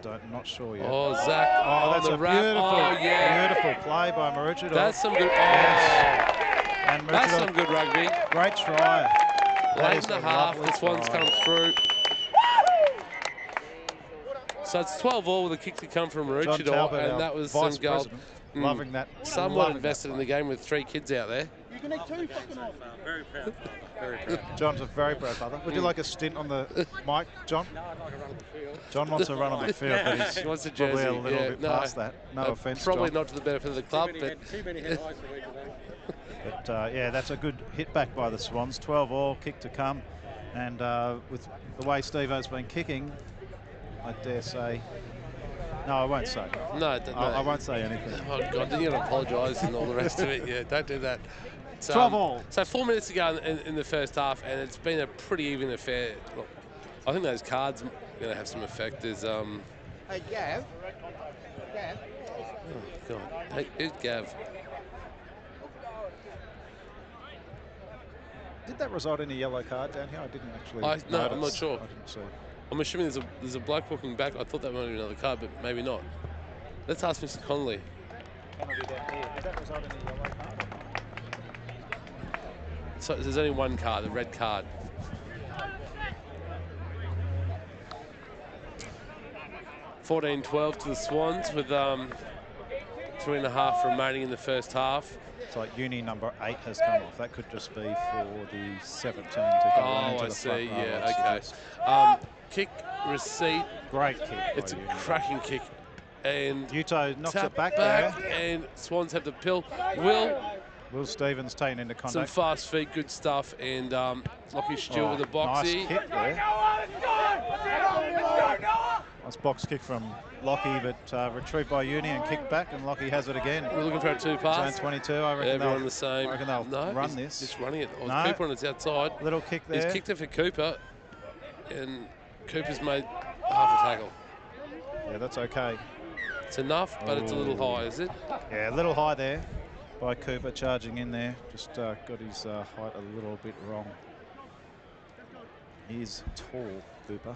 [SPEAKER 4] I'm not sure yet.
[SPEAKER 3] Oh, Zach.
[SPEAKER 4] Oh, that's
[SPEAKER 3] the
[SPEAKER 4] a beautiful play by Maroochydore.
[SPEAKER 3] That's some good.
[SPEAKER 4] Yes. And
[SPEAKER 3] That's some good rugby.
[SPEAKER 4] Great try.
[SPEAKER 3] Late in the half, the Swans come through. So it's 12-all with a kick to come from Maroochydore, and that was some goal.
[SPEAKER 4] Loving that.
[SPEAKER 3] Somewhat invested in the game with 3 kids out there.
[SPEAKER 5] You can eat 2 fucking off. Very proud.
[SPEAKER 6] Very proud.
[SPEAKER 4] John's a very proud father. Would you like a stint on the mic, John?
[SPEAKER 6] No, I'd like to run on the field.
[SPEAKER 4] John wants to run on the field, but he's
[SPEAKER 3] He wants a
[SPEAKER 4] probably
[SPEAKER 3] jersey.
[SPEAKER 4] a little bit past that. No offence,
[SPEAKER 3] Probably
[SPEAKER 4] John.
[SPEAKER 3] not to the benefit of the club, but
[SPEAKER 6] Too many headlights a week of that.
[SPEAKER 4] But yeah, that's a good hit back by the Swans. 12-all, kick to come. And with the way Steve-O's been kicking, I dare say... No, I won't say.
[SPEAKER 3] no,
[SPEAKER 4] I won't say anything.
[SPEAKER 3] Oh, God, then you've got to apologise and all the rest of it. Yeah, don't do that.
[SPEAKER 4] 12-all.
[SPEAKER 3] So 4 minutes to go in the first half, and it's been a pretty even affair. Look, I think those cards are going to have some effect. There's...
[SPEAKER 5] Hey, Gav. Gav.
[SPEAKER 3] Oh, God. Hey, who's Gav?
[SPEAKER 4] Did that result in a yellow card down here? I didn't actually
[SPEAKER 3] No,
[SPEAKER 4] notice.
[SPEAKER 3] I'm not sure.
[SPEAKER 4] I didn't see.
[SPEAKER 3] I'm assuming there's a bloke walking back. I thought that might be another card, but maybe not. Let's ask Mr. Connolly.
[SPEAKER 4] Penalty down here. Did that result in a yellow card?
[SPEAKER 3] So there's only one card, the red card. (14-12) to the Swans with 3.5 remaining in the first half.
[SPEAKER 4] It's like uni number 8 has come off. That could just be for the 17 to go on into
[SPEAKER 3] I
[SPEAKER 4] the
[SPEAKER 3] see.
[SPEAKER 4] front row.
[SPEAKER 3] Yeah, okay. Kick, receipt.
[SPEAKER 4] Great kick.
[SPEAKER 3] It's a
[SPEAKER 4] by Uni.
[SPEAKER 3] cracking kick. And
[SPEAKER 4] Yuto knocks
[SPEAKER 3] tap
[SPEAKER 4] it back there.
[SPEAKER 3] and Swans have the pill. Will
[SPEAKER 4] Stevens taken into
[SPEAKER 3] some
[SPEAKER 4] contact.
[SPEAKER 3] fast feet, good stuff, and Lockie Stewart with a boxy.
[SPEAKER 4] Nice kick there. Nice box kick from Lockie, but retrieved by Uni and kicked back, and Lockie has it again.
[SPEAKER 3] We're looking for a 2-pass.
[SPEAKER 4] Zone 22, I reckon
[SPEAKER 3] Everyone the same.
[SPEAKER 4] I reckon they'll run this.
[SPEAKER 3] Just running it.
[SPEAKER 4] No.
[SPEAKER 3] Cooper on its outside.
[SPEAKER 4] Little kick there.
[SPEAKER 3] He's kicked it for Cooper, and Cooper's made half a tackle.
[SPEAKER 4] Yeah, that's okay.
[SPEAKER 3] It's enough, but it's a little high, is it?
[SPEAKER 4] Yeah, a little high there by Cooper, charging in there. Just got his height a little bit wrong. He's tall, Cooper.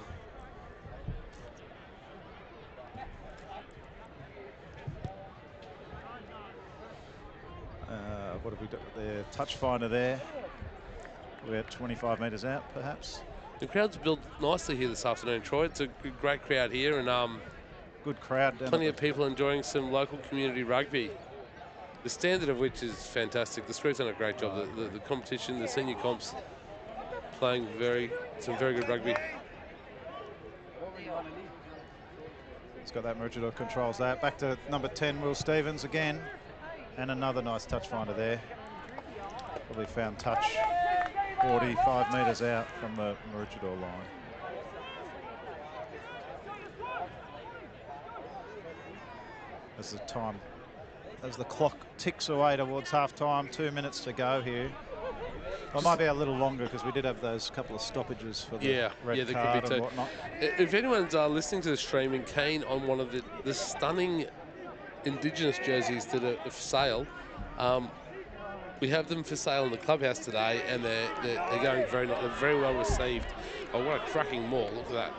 [SPEAKER 4] What have we got there? Touch finder there. We're 25 metres out, perhaps.
[SPEAKER 3] The crowd's built nicely here this afternoon, Troy. It's a great crowd here, and
[SPEAKER 4] Good crowd.
[SPEAKER 3] plenty of people enjoying some local community rugby. The standard of which is fantastic. The SCRU's done a great job. The competition, the senior comps, playing some very good rugby.
[SPEAKER 4] He's got that. Maroochydore controls that. Back to number 10, Will Stevens again. And another nice touch finder there. Probably found touch 45 metres out from the Maroochydore line. As the clock ticks away towards half-time, 2 minutes to go here. It might be a little longer because we did have those couple of stoppages for the red
[SPEAKER 3] there
[SPEAKER 4] card
[SPEAKER 3] could be
[SPEAKER 4] and
[SPEAKER 3] too.
[SPEAKER 4] whatnot.
[SPEAKER 3] If anyone's listening to the stream and keen on one of the stunning Indigenous jerseys that are for sale, we have them for sale in the clubhouse today, and they're going they're very well received. Oh, what a cracking maul! Look at that.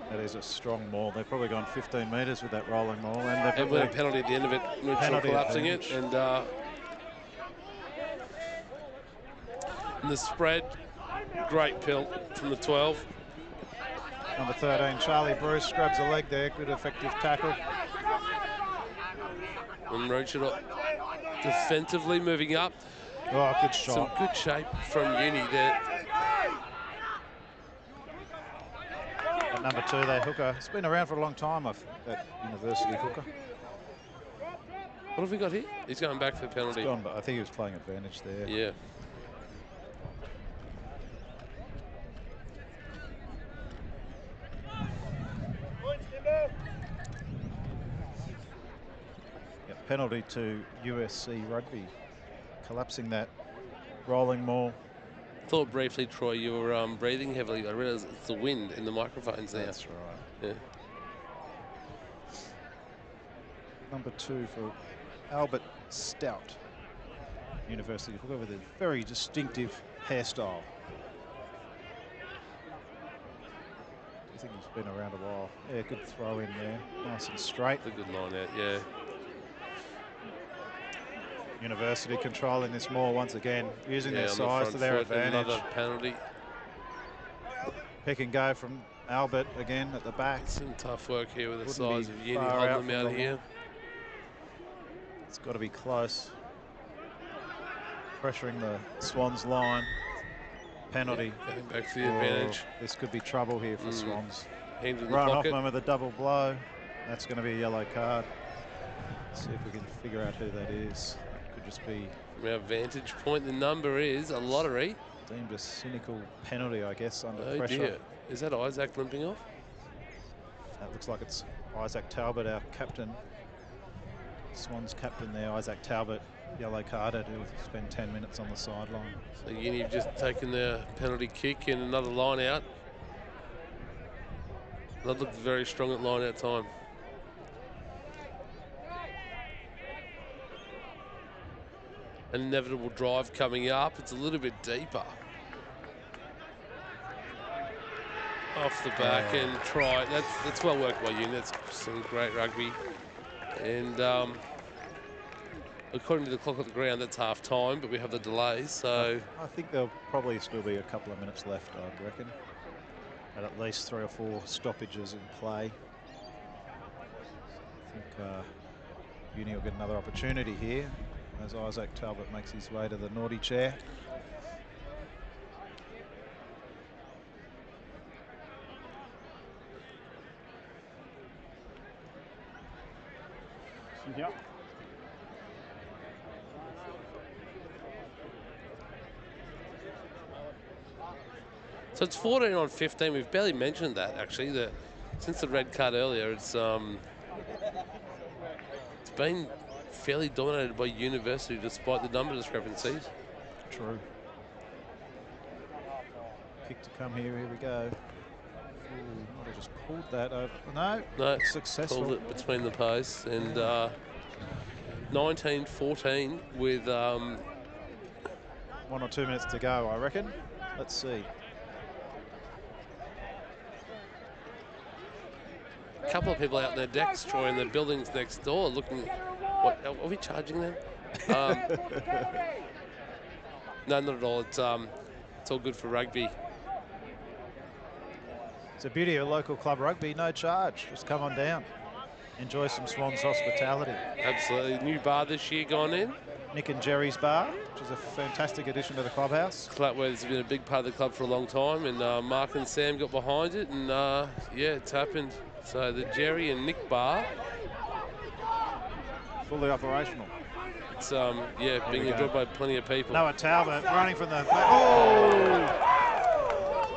[SPEAKER 4] That is a strong maul. They've probably gone 15 metres with that rolling maul, and
[SPEAKER 3] And with a penalty at the end of it, neutral collapsing it,
[SPEAKER 4] advantage.
[SPEAKER 3] and the spread, great pill from the 12.
[SPEAKER 4] Number 13, Charlie Bruce grabs a leg there. Good effective tackle.
[SPEAKER 3] And Maroochydore defensively moving up.
[SPEAKER 4] Oh, good shot.
[SPEAKER 3] Some good shape from Uni there.
[SPEAKER 4] At number 2 there, hooker. It's been around for a long time, that university hooker.
[SPEAKER 3] What have we got here? He's going back for the penalty.
[SPEAKER 4] Gone, but I think he was playing advantage there.
[SPEAKER 3] Yeah.
[SPEAKER 4] penalty to USC Rugby, collapsing that rolling maul.
[SPEAKER 3] Thought briefly, Troy, you were breathing heavily. I realised it's the wind in the microphones now.
[SPEAKER 4] That's right.
[SPEAKER 3] Yeah.
[SPEAKER 4] Number 2 for Albert Stout, University of Hooker, with a very distinctive hairstyle. I think he's been around a while. Yeah, good throw in there. Nice and straight.
[SPEAKER 3] A good line out, yeah.
[SPEAKER 4] University controlling this maul once again, using their
[SPEAKER 3] on the
[SPEAKER 4] size
[SPEAKER 3] front
[SPEAKER 4] to their
[SPEAKER 3] foot,
[SPEAKER 4] advantage.
[SPEAKER 3] Another penalty.
[SPEAKER 4] Pick and go from Albert again at the back.
[SPEAKER 3] Some tough work here with the
[SPEAKER 4] Wouldn't
[SPEAKER 3] size
[SPEAKER 4] be
[SPEAKER 3] of Uni
[SPEAKER 4] far
[SPEAKER 3] holding
[SPEAKER 4] out
[SPEAKER 3] them
[SPEAKER 4] from
[SPEAKER 3] out
[SPEAKER 4] the
[SPEAKER 3] of here.
[SPEAKER 4] line. It's got to be close. Pressuring the Swans line. Penalty.
[SPEAKER 3] Going back to the advantage.
[SPEAKER 4] This could be trouble here for Swans.
[SPEAKER 3] Hands in the
[SPEAKER 4] Ryan
[SPEAKER 3] pocket.
[SPEAKER 4] Hoffman with a double blow. That's going to be a yellow card. Let's see if we can figure out who that is. Could just be
[SPEAKER 3] From our vantage point, the number is a lottery.
[SPEAKER 4] deemed a cynical penalty, I guess, under
[SPEAKER 3] Oh
[SPEAKER 4] pressure.
[SPEAKER 3] dear. Is that Isaac limping off?
[SPEAKER 4] That looks like it's Isaac Talbot, our captain. Swans captain there, Isaac Talbot, yellow carded. He'll spend 10 minutes on the sideline.
[SPEAKER 3] So Uni have just taken the penalty kick and another line out. That looked very strong at line out time. An inevitable drive coming up. It's a little bit deeper. Off the back and try. That's well worked by Uni. That's some great rugby. And according to the clock at the ground, that's half time, but we have the delays. So
[SPEAKER 4] I think there'll probably still be a couple of minutes left, I'd reckon. At least 3 or 4 stoppages in play. I think Uni will get another opportunity here as Isaac Talbot makes his way to the naughty chair.
[SPEAKER 5] Yep.
[SPEAKER 3] So it's 14 on 15. We've barely mentioned that actually. Since the red card earlier, it's been fairly dominated by University despite the number discrepancies.
[SPEAKER 4] True. Kick to come here. Here we go. Ooh, might have just pulled that over. No, successful.
[SPEAKER 3] Pulled it between the posts and 19-14 with
[SPEAKER 4] 1 or 2 minutes to go, I reckon. Let's see.
[SPEAKER 3] a couple of people out in their decks, Troy, in the buildings next door looking. What are we charging them? No, not at all. It's all good for rugby.
[SPEAKER 4] It's the beauty of local club rugby, no charge. Just come on down. Enjoy some Swans hospitality.
[SPEAKER 3] Absolutely. New bar this year gone in.
[SPEAKER 4] Nick and Jerry's Bar, which is a fantastic addition to the clubhouse.
[SPEAKER 3] Flatweather's been a big part of the club for a long time, and Mark and Sam got behind it, and yeah, it's happened. So the Jerry and Nick Bar.
[SPEAKER 4] Fully operational.
[SPEAKER 3] It's yeah, being enjoyed by plenty of people.
[SPEAKER 4] Noah Talbot running from the... Oh!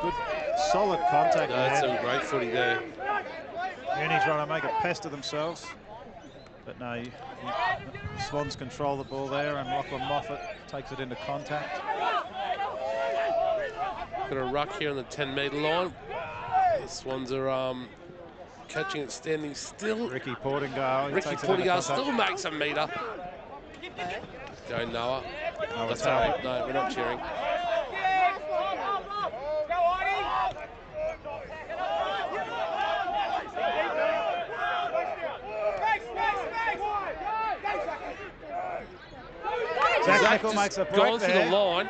[SPEAKER 4] Good, solid contact
[SPEAKER 3] That's
[SPEAKER 4] there.
[SPEAKER 3] some great footy there.
[SPEAKER 4] Uni trying to make a pest of themselves. But no, Swans control the ball there, and Lachlan Moffat takes it into contact.
[SPEAKER 3] Got a ruck here on the 10-metre line. The Swans are catching it standing still.
[SPEAKER 4] Ricky Portingale.
[SPEAKER 3] Ricky Portingale still makes a metre. Go Noah.
[SPEAKER 4] Noah
[SPEAKER 3] Sorry,
[SPEAKER 4] Talbot.
[SPEAKER 3] no, we're not cheering.
[SPEAKER 4] Zach Nickel makes a break
[SPEAKER 3] Gone through
[SPEAKER 4] there.
[SPEAKER 3] the line.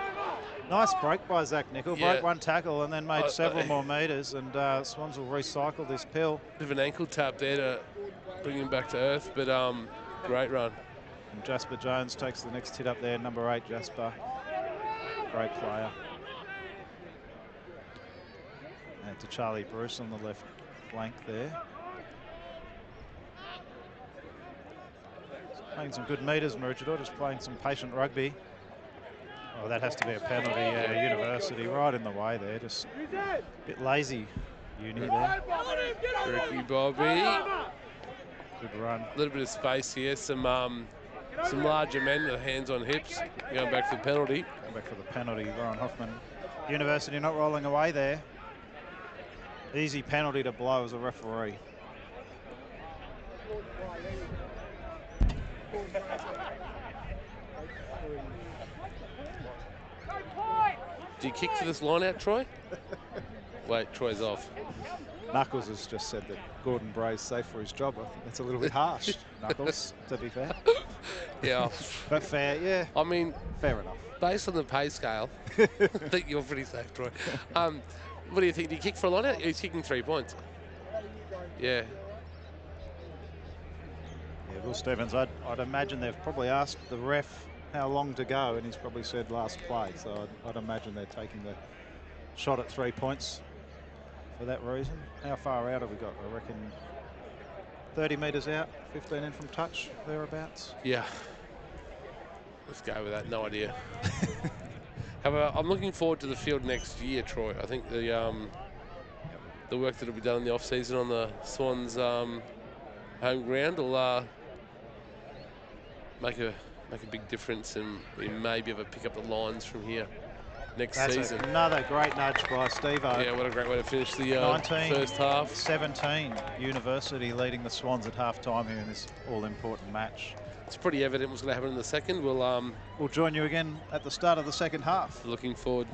[SPEAKER 4] Nice break by Zach Nickel.
[SPEAKER 3] Yeah.
[SPEAKER 4] Broke one tackle and then made several more metres, and Swans will recycle this pill.
[SPEAKER 3] Bit of an ankle tap there to bring him back to earth, but great run.
[SPEAKER 4] And Jasper Jones takes the next hit up there, number 8, Jasper. Great player. And to Charlie Bruce on the left flank there. Playing some good metres, Maroochydore, just playing some patient rugby. Oh, that has to be a penalty. Yeah, University right in the way there. Just a bit lazy, Uni there.
[SPEAKER 3] Ricky Bobby.
[SPEAKER 4] Good run.
[SPEAKER 3] A little bit of space here. Some larger men with hands on hips going back for the penalty.
[SPEAKER 4] Going back for the penalty, Ryan Hoffman. University not rolling away there. Easy penalty to blow as a referee.
[SPEAKER 3] Do you kick for this line out, Troy? Wait, Troy's off.
[SPEAKER 4] Knuckles has just said that Gordon Bray's safe for his job. I think that's a little bit harsh, Knuckles, to be fair.
[SPEAKER 3] Yeah.
[SPEAKER 4] But fair, yeah.
[SPEAKER 3] I mean,
[SPEAKER 4] fair enough.
[SPEAKER 3] Based on the pay scale, I think you're pretty safe, Troy. What do you think? Do you kick for a line out? He's kicking 3 points. Yeah.
[SPEAKER 4] Yeah, Will Stevens, I'd imagine they've probably asked the ref how long to go, and he's probably said last play. So I'd imagine they're taking the shot at 3 points for that reason. How far out have we got? I reckon 30 metres out, 15 in from touch, thereabouts.
[SPEAKER 3] Yeah. Let's go with that. No idea. However, I'm looking forward to the field next year, Troy. I think the work that will be done in the off season on the Swans home ground will make a big difference, and we may be able to pick up the lines from here next season.
[SPEAKER 4] That's another great nudge by Steve-O.
[SPEAKER 3] Yeah, what a great way to finish the
[SPEAKER 4] 19,
[SPEAKER 3] first half.
[SPEAKER 4] 17, University leading the Swans at half-time here in this all-important match.
[SPEAKER 3] It's pretty evident what's going to happen in the second.
[SPEAKER 4] We'll join you again at the start of the second half.
[SPEAKER 3] Looking forward.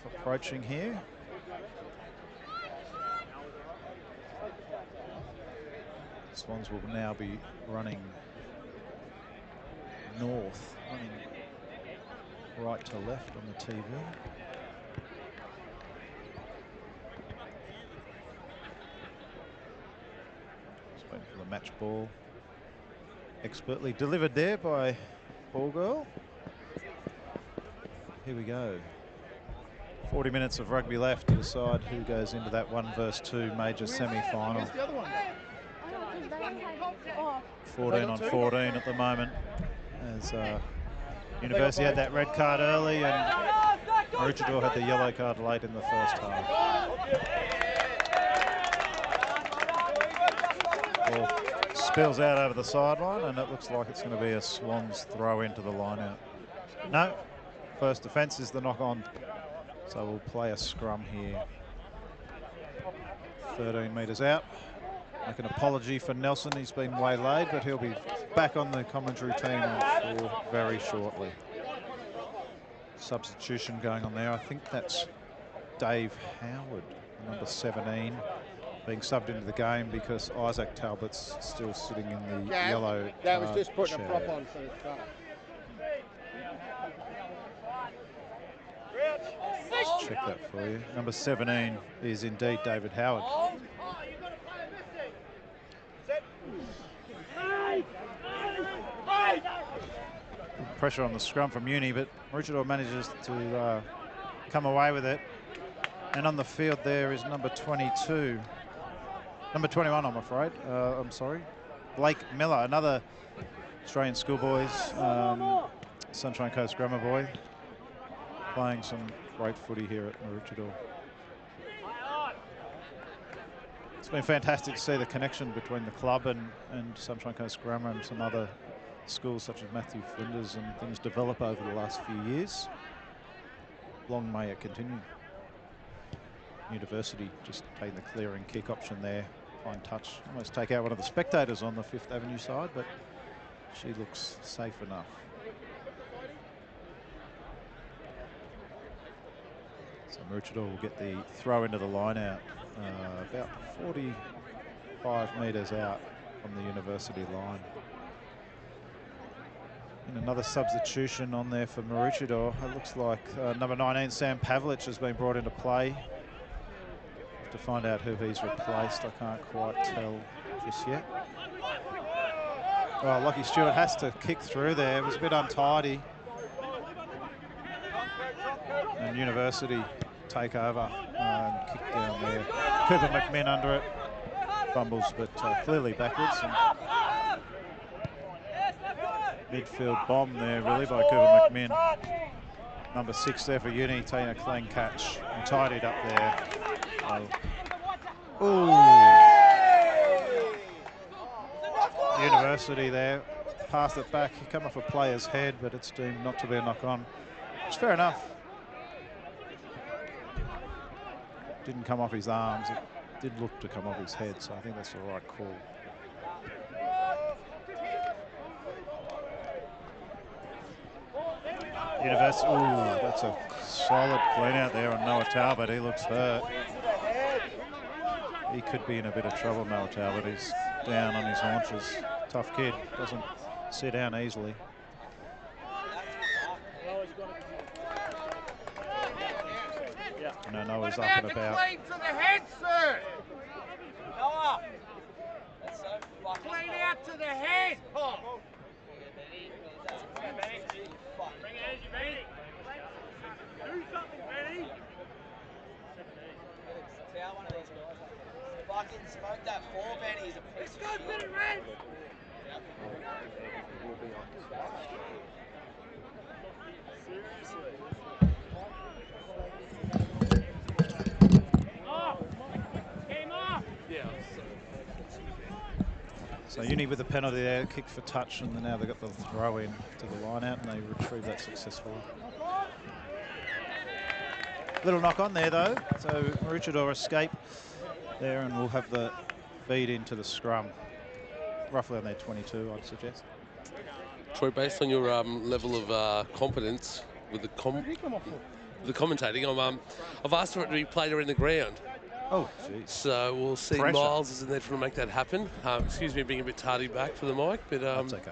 [SPEAKER 4] approaching here. Swans will now be running north, running right to left on the TV. Just waiting for the match ball. Expertly delivered there by Ball Girl. Here we go. 40 minutes of rugby left to decide who goes into that 1 versus 2 major semi-final. 14 on 14 at the moment, as University had that red card early and Maroochydore had the yellow card late in the first half. Ball spills out over the sideline and it looks like it's going to be a Swans throw into the line out. No, first defence is the knock on, so we'll play a scrum here. 13 metres out. Make an apology for Nelson, he's been waylaid, but he'll be back on the commentary team for very shortly. Substitution going on there. I think that's Dave Howard, number 17, being subbed into the game because Isaac Talbot's still sitting in the yellow
[SPEAKER 6] That was just putting
[SPEAKER 4] chair.
[SPEAKER 6] a prop on for the start.
[SPEAKER 4] Let's check that for you. Number 17 is indeed David Howard. Pressure on the scrum from Uni, but Maroochydore manages to come away with it. And on the field there is number 22. Number 21, I'm afraid. I'm sorry. Blake Miller, another Australian schoolboys, Sunshine Coast Grammar boy, playing some great footy here at Maroochydore. It's been fantastic to see the connection between the club and Sunshine Coast Grammar and some other schools such as Matthew Flinders and things develop over the last few years. Long may it continue. University just taking the clearing kick option there. Fine touch. Almost take out one of the spectators on the 5th Avenue side, but she looks safe enough. So Maroochydore will get the throw into the line out, about 45 metres out from the University line. And another substitution on there for Maroochydore. It looks like number 19, Sam Pavlich, has been brought into play. To find out who he's replaced, I can't quite tell just yet. Well, Lockie Stewart has to kick through there. It was a bit untidy. And University take over and kick down there. Cooper McMinn under it. Fumbles, but clearly backwards. And midfield bomb there, really, by Cooper McMinn. Number 6 there for Uni, taking a clean catch and tidied up there. University there, passed it back. He come off a player's head, but it's deemed not to be a knock-on. It's fair enough. Didn't come off his arms. It did look to come off his head, so I think that's the right call. University, that's a solid clean out there on Noah Talbot. He looks hurt. He could be in a bit of trouble, Noah Talbot. He's down on his haunches. Tough kid, doesn't sit down easily. No, Noah's up and about.
[SPEAKER 5] Clean to the head, sir. Noah. Clean out to the head. Oh. Bring energy, Benny. Do something, Benny.
[SPEAKER 7] Tell one of these guys, fucking smoke that 4, Benny. He's a piece of shit.
[SPEAKER 5] Let's go, Red.
[SPEAKER 4] So Uni with the penalty there, kick for touch, and now they've got the throw in to the line out, and they retrieve that successfully. Little knock on there though, so Maroochydore escape there, and we'll have the feed into the scrum, roughly on their 22, I'd suggest.
[SPEAKER 3] Troy, based on your level of competence with the the commentating. I've asked for it to be played around the ground.
[SPEAKER 4] Oh, jeez.
[SPEAKER 3] So we'll see.
[SPEAKER 4] Pressure.
[SPEAKER 3] Miles is in there trying to make that happen. Excuse me being a bit tardy back for the mic, but
[SPEAKER 4] That's okay.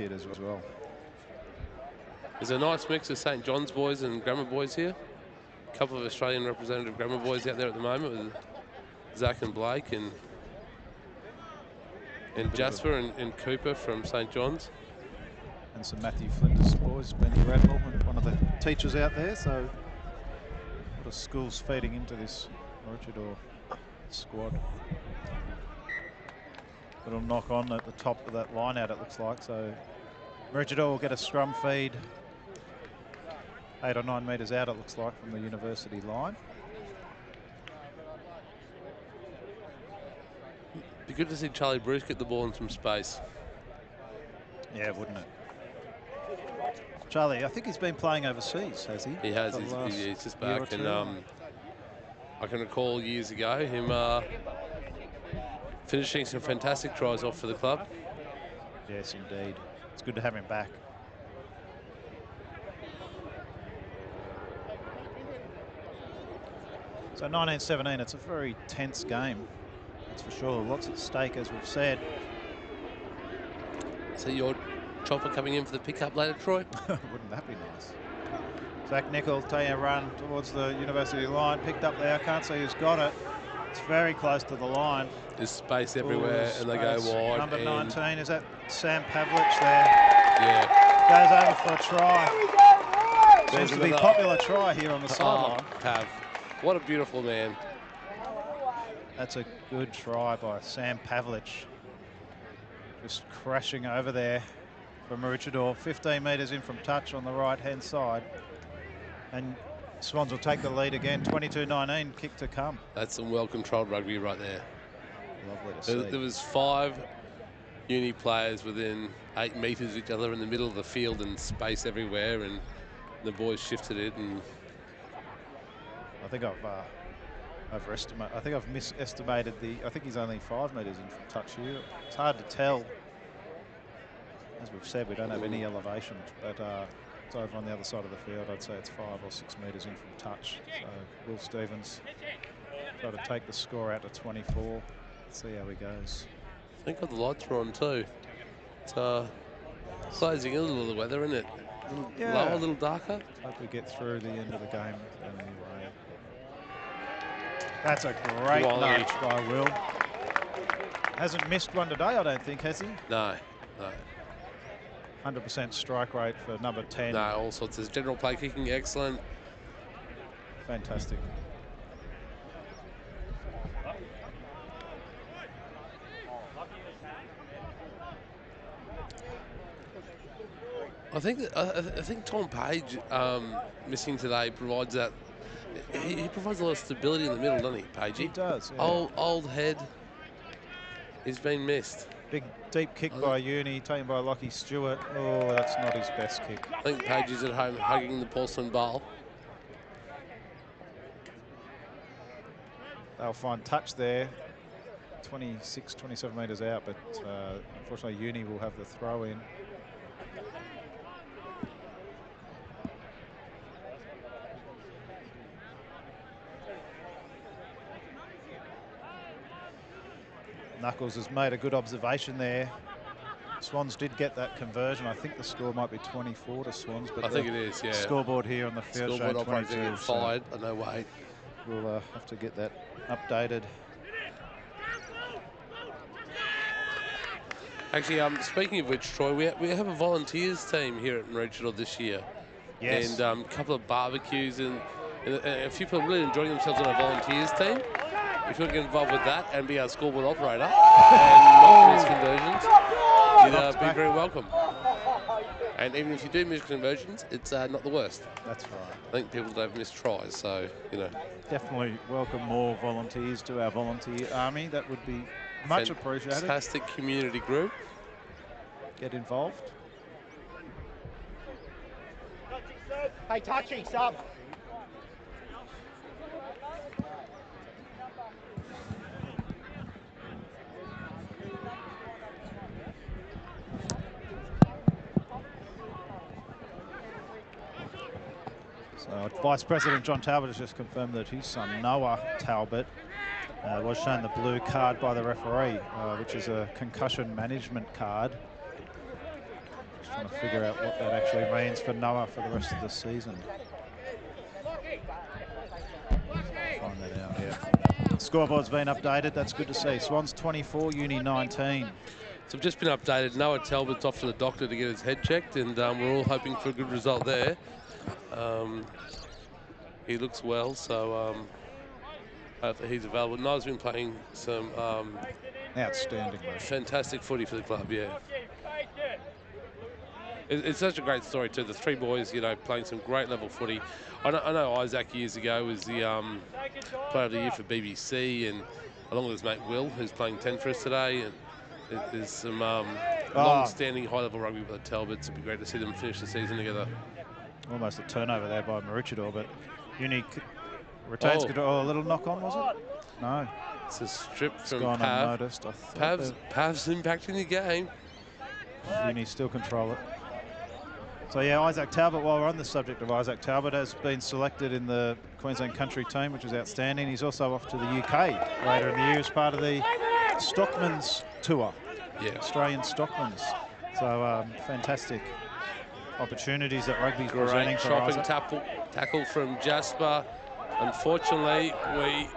[SPEAKER 4] kid as well.
[SPEAKER 3] There's a nice mix of St. John's boys and grammar boys here. A couple of Australian representative grammar boys out there at the moment with Zach and Blake and Jasper and Cooper from St. John's.
[SPEAKER 4] And some Matthew Flinders boys, Benny Radwell, and one of the teachers out there. So a lot of schools feeding into this Maroochydore squad. Little knock on at the top of that line out, it looks like. So Maroochydore will get a scrum feed 8 or 9 metres out, it looks like, from the university line.
[SPEAKER 3] Be good to see Charlie Bruce get the ball in some space.
[SPEAKER 4] Yeah, wouldn't it? Charlie, I think he's been playing overseas, has he?
[SPEAKER 3] He has.
[SPEAKER 4] For the last
[SPEAKER 3] He's just
[SPEAKER 4] year or
[SPEAKER 3] back. And
[SPEAKER 4] two?
[SPEAKER 3] I can recall years ago him finishing some fantastic tries off for the club.
[SPEAKER 4] Yes, indeed. It's good to have him back. So 19-17, it's a very tense game. That's for sure. Lots at stake, as we've said.
[SPEAKER 3] See your chopper coming in for the pickup later, Troy?
[SPEAKER 4] Wouldn't that be nice? Zach Nicholl taking a run towards the university line. Picked up there. Can't see who's got it. It's very close to the line.
[SPEAKER 3] There's space everywhere.
[SPEAKER 4] Ooh,
[SPEAKER 3] and they go
[SPEAKER 4] space.
[SPEAKER 3] wide.
[SPEAKER 4] Number
[SPEAKER 3] and
[SPEAKER 4] 19, is that Sam Pavlich there?
[SPEAKER 3] Yeah.
[SPEAKER 4] Goes over for a try.
[SPEAKER 3] There's
[SPEAKER 4] Seems to be
[SPEAKER 3] another-
[SPEAKER 4] popular try here on the sideline.
[SPEAKER 3] Pav. What a beautiful man.
[SPEAKER 4] That's a good try by Sam Pavlich. Just crashing over there for Maroochydore. 15 metres in from touch on the right-hand side. And Swans will take the lead again. 22-19, kick to come.
[SPEAKER 3] That's some well-controlled rugby right there.
[SPEAKER 4] Lovely to see.
[SPEAKER 3] There was 5 uni players within 8 metres of each other in the middle of the field and space everywhere, and the boys shifted it. And
[SPEAKER 4] I think I've overestimated. I think I've misestimated the. I think he's only 5 metres in from touch here. It's hard to tell. As we've said, we don't have any elevation, but it's over on the other side of the field. I'd say it's 5 or 6 metres in from touch. So Will Stevens try to take the score out to 24. Let's see how he goes.
[SPEAKER 3] thank God the lights are on too. It's closing in a little of the weather, isn't it? A little lower, a little darker.
[SPEAKER 4] Hope we get through the end of the game without any rain. That's a great
[SPEAKER 3] Quality.
[SPEAKER 4] nudge by Will. Hasn't missed one today, I don't think, has he?
[SPEAKER 3] No.
[SPEAKER 4] 100% strike rate for number 10.
[SPEAKER 3] No, all sorts of general play kicking, excellent.
[SPEAKER 4] Fantastic.
[SPEAKER 3] I think Tom Page missing today provides that. He provides a lot of stability in the middle, doesn't he, Pagey?
[SPEAKER 4] He does. Yeah.
[SPEAKER 3] Old head. He's been missed.
[SPEAKER 4] Big deep kick by Uni, taken by Lockie Stewart. Oh, that's not his best kick.
[SPEAKER 3] I think Page is at home hugging the porcelain bowl.
[SPEAKER 4] They'll find touch there. 26, 27 metres out, but unfortunately Uni will have the throw in. Knuckles has made a good observation there. Swans did get that conversion. I think the score might be 24 to Swans, but
[SPEAKER 3] I think it is, yeah.
[SPEAKER 4] Scoreboard here on the field
[SPEAKER 3] Scoreboard
[SPEAKER 4] showing
[SPEAKER 3] operating
[SPEAKER 4] 22.
[SPEAKER 3] it fired, but no way.
[SPEAKER 4] We'll have to get that updated.
[SPEAKER 3] Actually, speaking of which, Troy, we have a volunteers team here at Maroochydore this year.
[SPEAKER 4] Yes.
[SPEAKER 3] And a couple of barbecues and a few people really enjoying themselves on our volunteers team. If you want to get involved with that and be our scoreboard operator and not miss conversions, you'd be very welcome. And even if you do miss conversions, it's not the worst.
[SPEAKER 4] That's right.
[SPEAKER 3] I think people don't miss tries, so, you know.
[SPEAKER 4] Definitely welcome more volunteers to our volunteer army. That would be much appreciated.
[SPEAKER 3] Fantastic community group.
[SPEAKER 4] Get involved.
[SPEAKER 5] Hey, touchy, sub.
[SPEAKER 4] So Vice President John Talbot has just confirmed that his son Noah Talbot was shown the blue card by the referee, which is a concussion management card. trying to figure out what that actually means for Noah for the rest of the season. Find that out, yeah. Scoreboard's been updated. That's good to see. Swans 24, Uni 19.
[SPEAKER 3] So I've just been updated. Noah Talbot's off to the doctor to get his head checked, and we're all hoping for a good result there. He looks well, so he's available. Noah's been playing some
[SPEAKER 4] Outstanding, mate.
[SPEAKER 3] fantastic footy for the club, yeah. It's such a great story too. The three boys, you know, playing some great level footy. I know Isaac years ago was the player of the year for BBC, and along with his mate Will, who's playing 10 for us today. And there's some long-standing high-level rugby with the Talbots. It'd be great to see them finish the season together.
[SPEAKER 4] Almost a turnover there by Maroochydore, but Uni retains control. Oh, a little knock-on, was it? No.
[SPEAKER 3] It's a strip
[SPEAKER 4] It's
[SPEAKER 3] from
[SPEAKER 4] gone
[SPEAKER 3] Pav.
[SPEAKER 4] unnoticed.
[SPEAKER 3] Pav's impacting the game.
[SPEAKER 4] Uni still control it. So yeah, Isaac Talbot, while we're on the subject of Isaac Talbot, has been selected in the Queensland country team, which is outstanding. He's also off to the UK later in the year as part of the Stockman's tour.
[SPEAKER 3] Yeah.
[SPEAKER 4] Australian Stockman's. So fantastic opportunities that rugby's presenting for
[SPEAKER 3] Chopping
[SPEAKER 4] Isaac.
[SPEAKER 3] tackle from Jasper. Unfortunately, we...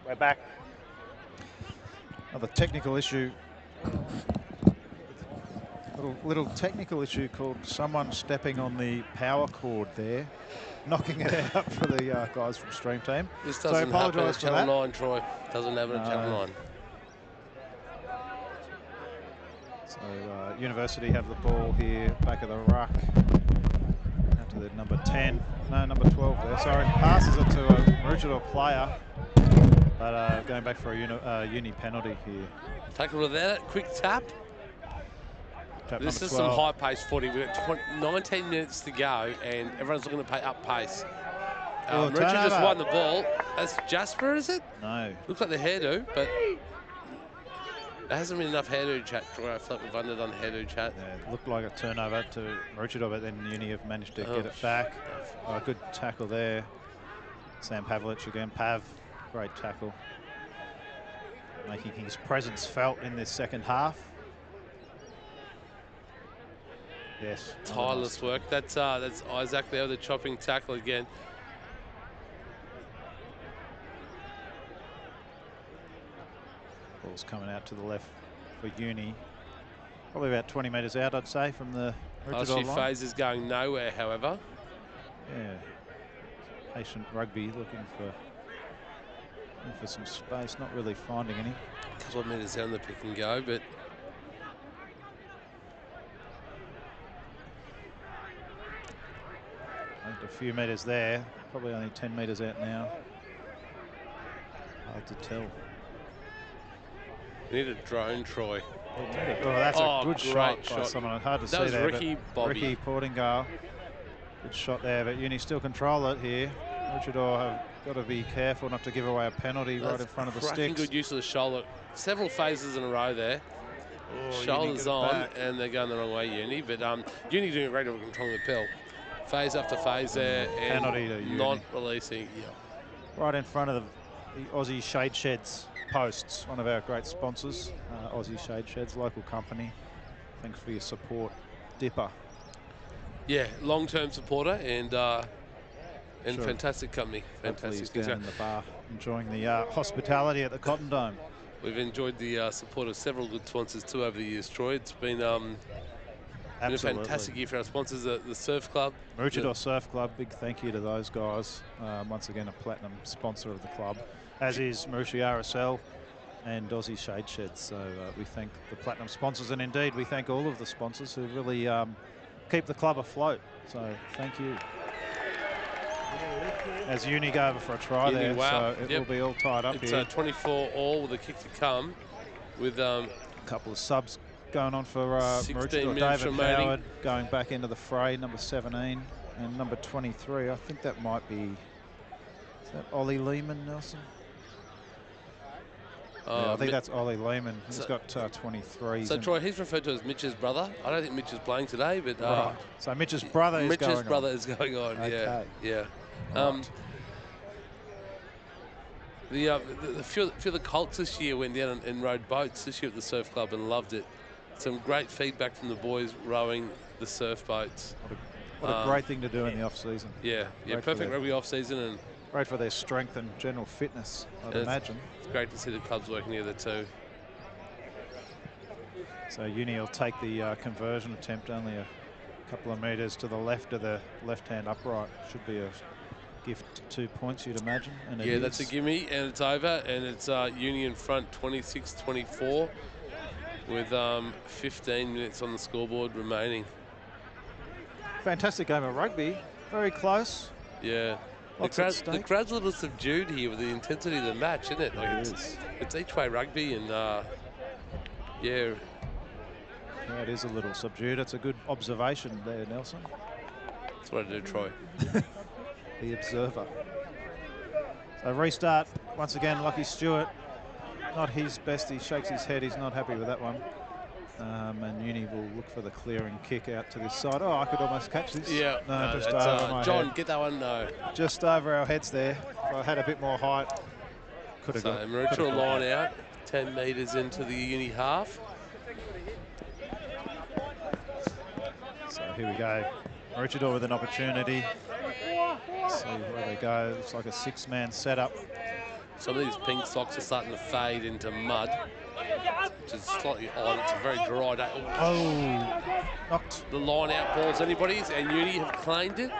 [SPEAKER 5] We're back.
[SPEAKER 4] Another technical issue. Little technical issue called someone stepping on the power cord there, knocking it out for the guys from Stream Team.
[SPEAKER 3] This
[SPEAKER 4] So I
[SPEAKER 3] doesn't happen
[SPEAKER 4] apologise
[SPEAKER 3] at
[SPEAKER 4] for
[SPEAKER 3] Channel
[SPEAKER 4] that.
[SPEAKER 3] 9, Troy. Doesn't happen at Channel 9.
[SPEAKER 4] So University have the ball here, back of the ruck. Out to the number 10, no, number 12 there. Sorry, passes it to a Maroochydore player, but going back for a uni penalty here.
[SPEAKER 3] Tackle without it, quick tap.
[SPEAKER 4] Tap
[SPEAKER 3] This
[SPEAKER 4] number
[SPEAKER 3] is
[SPEAKER 4] 12.
[SPEAKER 3] some high-paced footy. We've got 19 minutes to go, and everyone's looking to play up pace.
[SPEAKER 4] Oh,
[SPEAKER 3] Richard just
[SPEAKER 4] turnover.
[SPEAKER 3] won the ball. That's Jasper, is it?
[SPEAKER 4] No.
[SPEAKER 3] Looks like the hairdo, but There hasn't been enough hairdo chat, Troy. I feel like we've underdone hairdo chat.
[SPEAKER 4] Yeah, it looked like a turnover to Maroochydore, but then Uni have managed to
[SPEAKER 3] Oh,
[SPEAKER 4] get it back. Oh, good tackle there. Sam Pavlich again. Pav, great tackle. Making his presence felt in this second half. Yes.
[SPEAKER 3] Tireless work. That's Isaac there with the chopping tackle again.
[SPEAKER 4] Ball's coming out to the left for Uni. Probably about 20 metres out, I'd say, from the Maroochydore line.
[SPEAKER 3] Phase is going nowhere, however.
[SPEAKER 4] Yeah. Patient rugby looking for some space, not really finding any.
[SPEAKER 3] A couple of metres down the pick and go, but
[SPEAKER 4] a few metres there, probably only 10 metres out now. Hard to tell.
[SPEAKER 3] we need a drone, Troy.
[SPEAKER 4] Oh, that's a good shot by someone. Hard to see
[SPEAKER 3] was
[SPEAKER 4] there.
[SPEAKER 3] Ricky Bobby.
[SPEAKER 4] Ricky Portingale. Good shot there, but Uni still control it here. Maroochydore have got to be careful not to give away a penalty right in front of the sticks.
[SPEAKER 3] Good use of the shoulder. Several phases in a row there.
[SPEAKER 4] Oh,
[SPEAKER 3] Shoulders on, and they're going the wrong way, Uni. But Uni doing a great job of controlling the pill. Phase after phase there, and
[SPEAKER 4] penalty to Uni.
[SPEAKER 3] Not releasing. Yeah.
[SPEAKER 4] Right in front of the Aussie Shade Sheds posts, one of our great sponsors, Aussie Shade Sheds, local company. Thanks for your support, Dipper.
[SPEAKER 3] Yeah, long-term supporter and
[SPEAKER 4] Sure.
[SPEAKER 3] fantastic company. Fantastic.
[SPEAKER 4] He's down in the bar enjoying the hospitality at the Cotton Dome.
[SPEAKER 3] We've enjoyed the support of several good sponsors too over the years, Troy. It's been a fantastic year for our sponsors, the Surf Club.
[SPEAKER 4] Maroochydore Surf Club, big thank you to those guys. Once again, a platinum sponsor of the club, as is Maroochydore RSL and Aussie Shade Sheds. So we thank the platinum sponsors, and indeed we thank all of the sponsors who really keep the club afloat. So thank you. As Uni go over for a try there,
[SPEAKER 3] wow.
[SPEAKER 4] so it will be all tied up
[SPEAKER 3] it's
[SPEAKER 4] here.
[SPEAKER 3] It's 24 all with a kick to come, with
[SPEAKER 4] a couple of subs going on for Maroochydore. David
[SPEAKER 3] remaining.
[SPEAKER 4] Howard going back into the fray, number 17, and number 23. I think that might be, is that Ollie Lehman, Nelson? Yeah, I think that's Ollie Lehman. He's got 23.
[SPEAKER 3] So Troy, he's referred to as Mitch's brother. I don't think Mitch is playing today, but
[SPEAKER 4] right. So Mitch's brother is going on.
[SPEAKER 3] Mitch's brother is going on.
[SPEAKER 4] Okay.
[SPEAKER 3] Yeah.
[SPEAKER 4] Right.
[SPEAKER 3] The few of the Colts this year went down and rode boats this year at the Surf Club and loved it. Some great feedback from the boys rowing the surf boats.
[SPEAKER 4] What a great thing to do in the off season.
[SPEAKER 3] Yeah, perfect rugby off season, and
[SPEAKER 4] great for their strength and general fitness, I'd imagine.
[SPEAKER 3] It's great to see the clubs working together too.
[SPEAKER 4] So Uni will take the conversion attempt, only a couple of metres to the left of the left-hand upright. Should be a gift 2 points, you'd imagine. And
[SPEAKER 3] yeah, that's a gimme, and it's over, and it's Uni in front 26-24 with 15 minutes on the scoreboard remaining.
[SPEAKER 4] Fantastic game of rugby, very close.
[SPEAKER 3] Yeah. The crowd's a little subdued here with the intensity of the match, isn't it? Like it's each-way rugby, and yeah.
[SPEAKER 4] Yeah, it is a little subdued. It's a good observation there, Nelson.
[SPEAKER 3] That's what I do, Troy.
[SPEAKER 4] The observer. So restart once again. Lockie Stewart, not his best. He shakes his head. He's not happy with that one. And Uni will look for the clearing kick out to this side. Oh, I could almost catch this.
[SPEAKER 3] Yeah.
[SPEAKER 4] No, just over my
[SPEAKER 3] John,
[SPEAKER 4] head.
[SPEAKER 3] get that one. No.
[SPEAKER 4] Just over our heads there. If I had a bit more height, could have got.
[SPEAKER 3] So Maroochydore line out, 10 metres into the Uni half.
[SPEAKER 4] So here we go. Maroochydore with an opportunity. See where they go. Looks like a six-man setup.
[SPEAKER 3] Some of these pink socks are starting to fade into mud, which is slightly odd. It's a very dry day.
[SPEAKER 4] Oh, knocked.
[SPEAKER 3] The line out balls anybody's, and Uni have claimed it.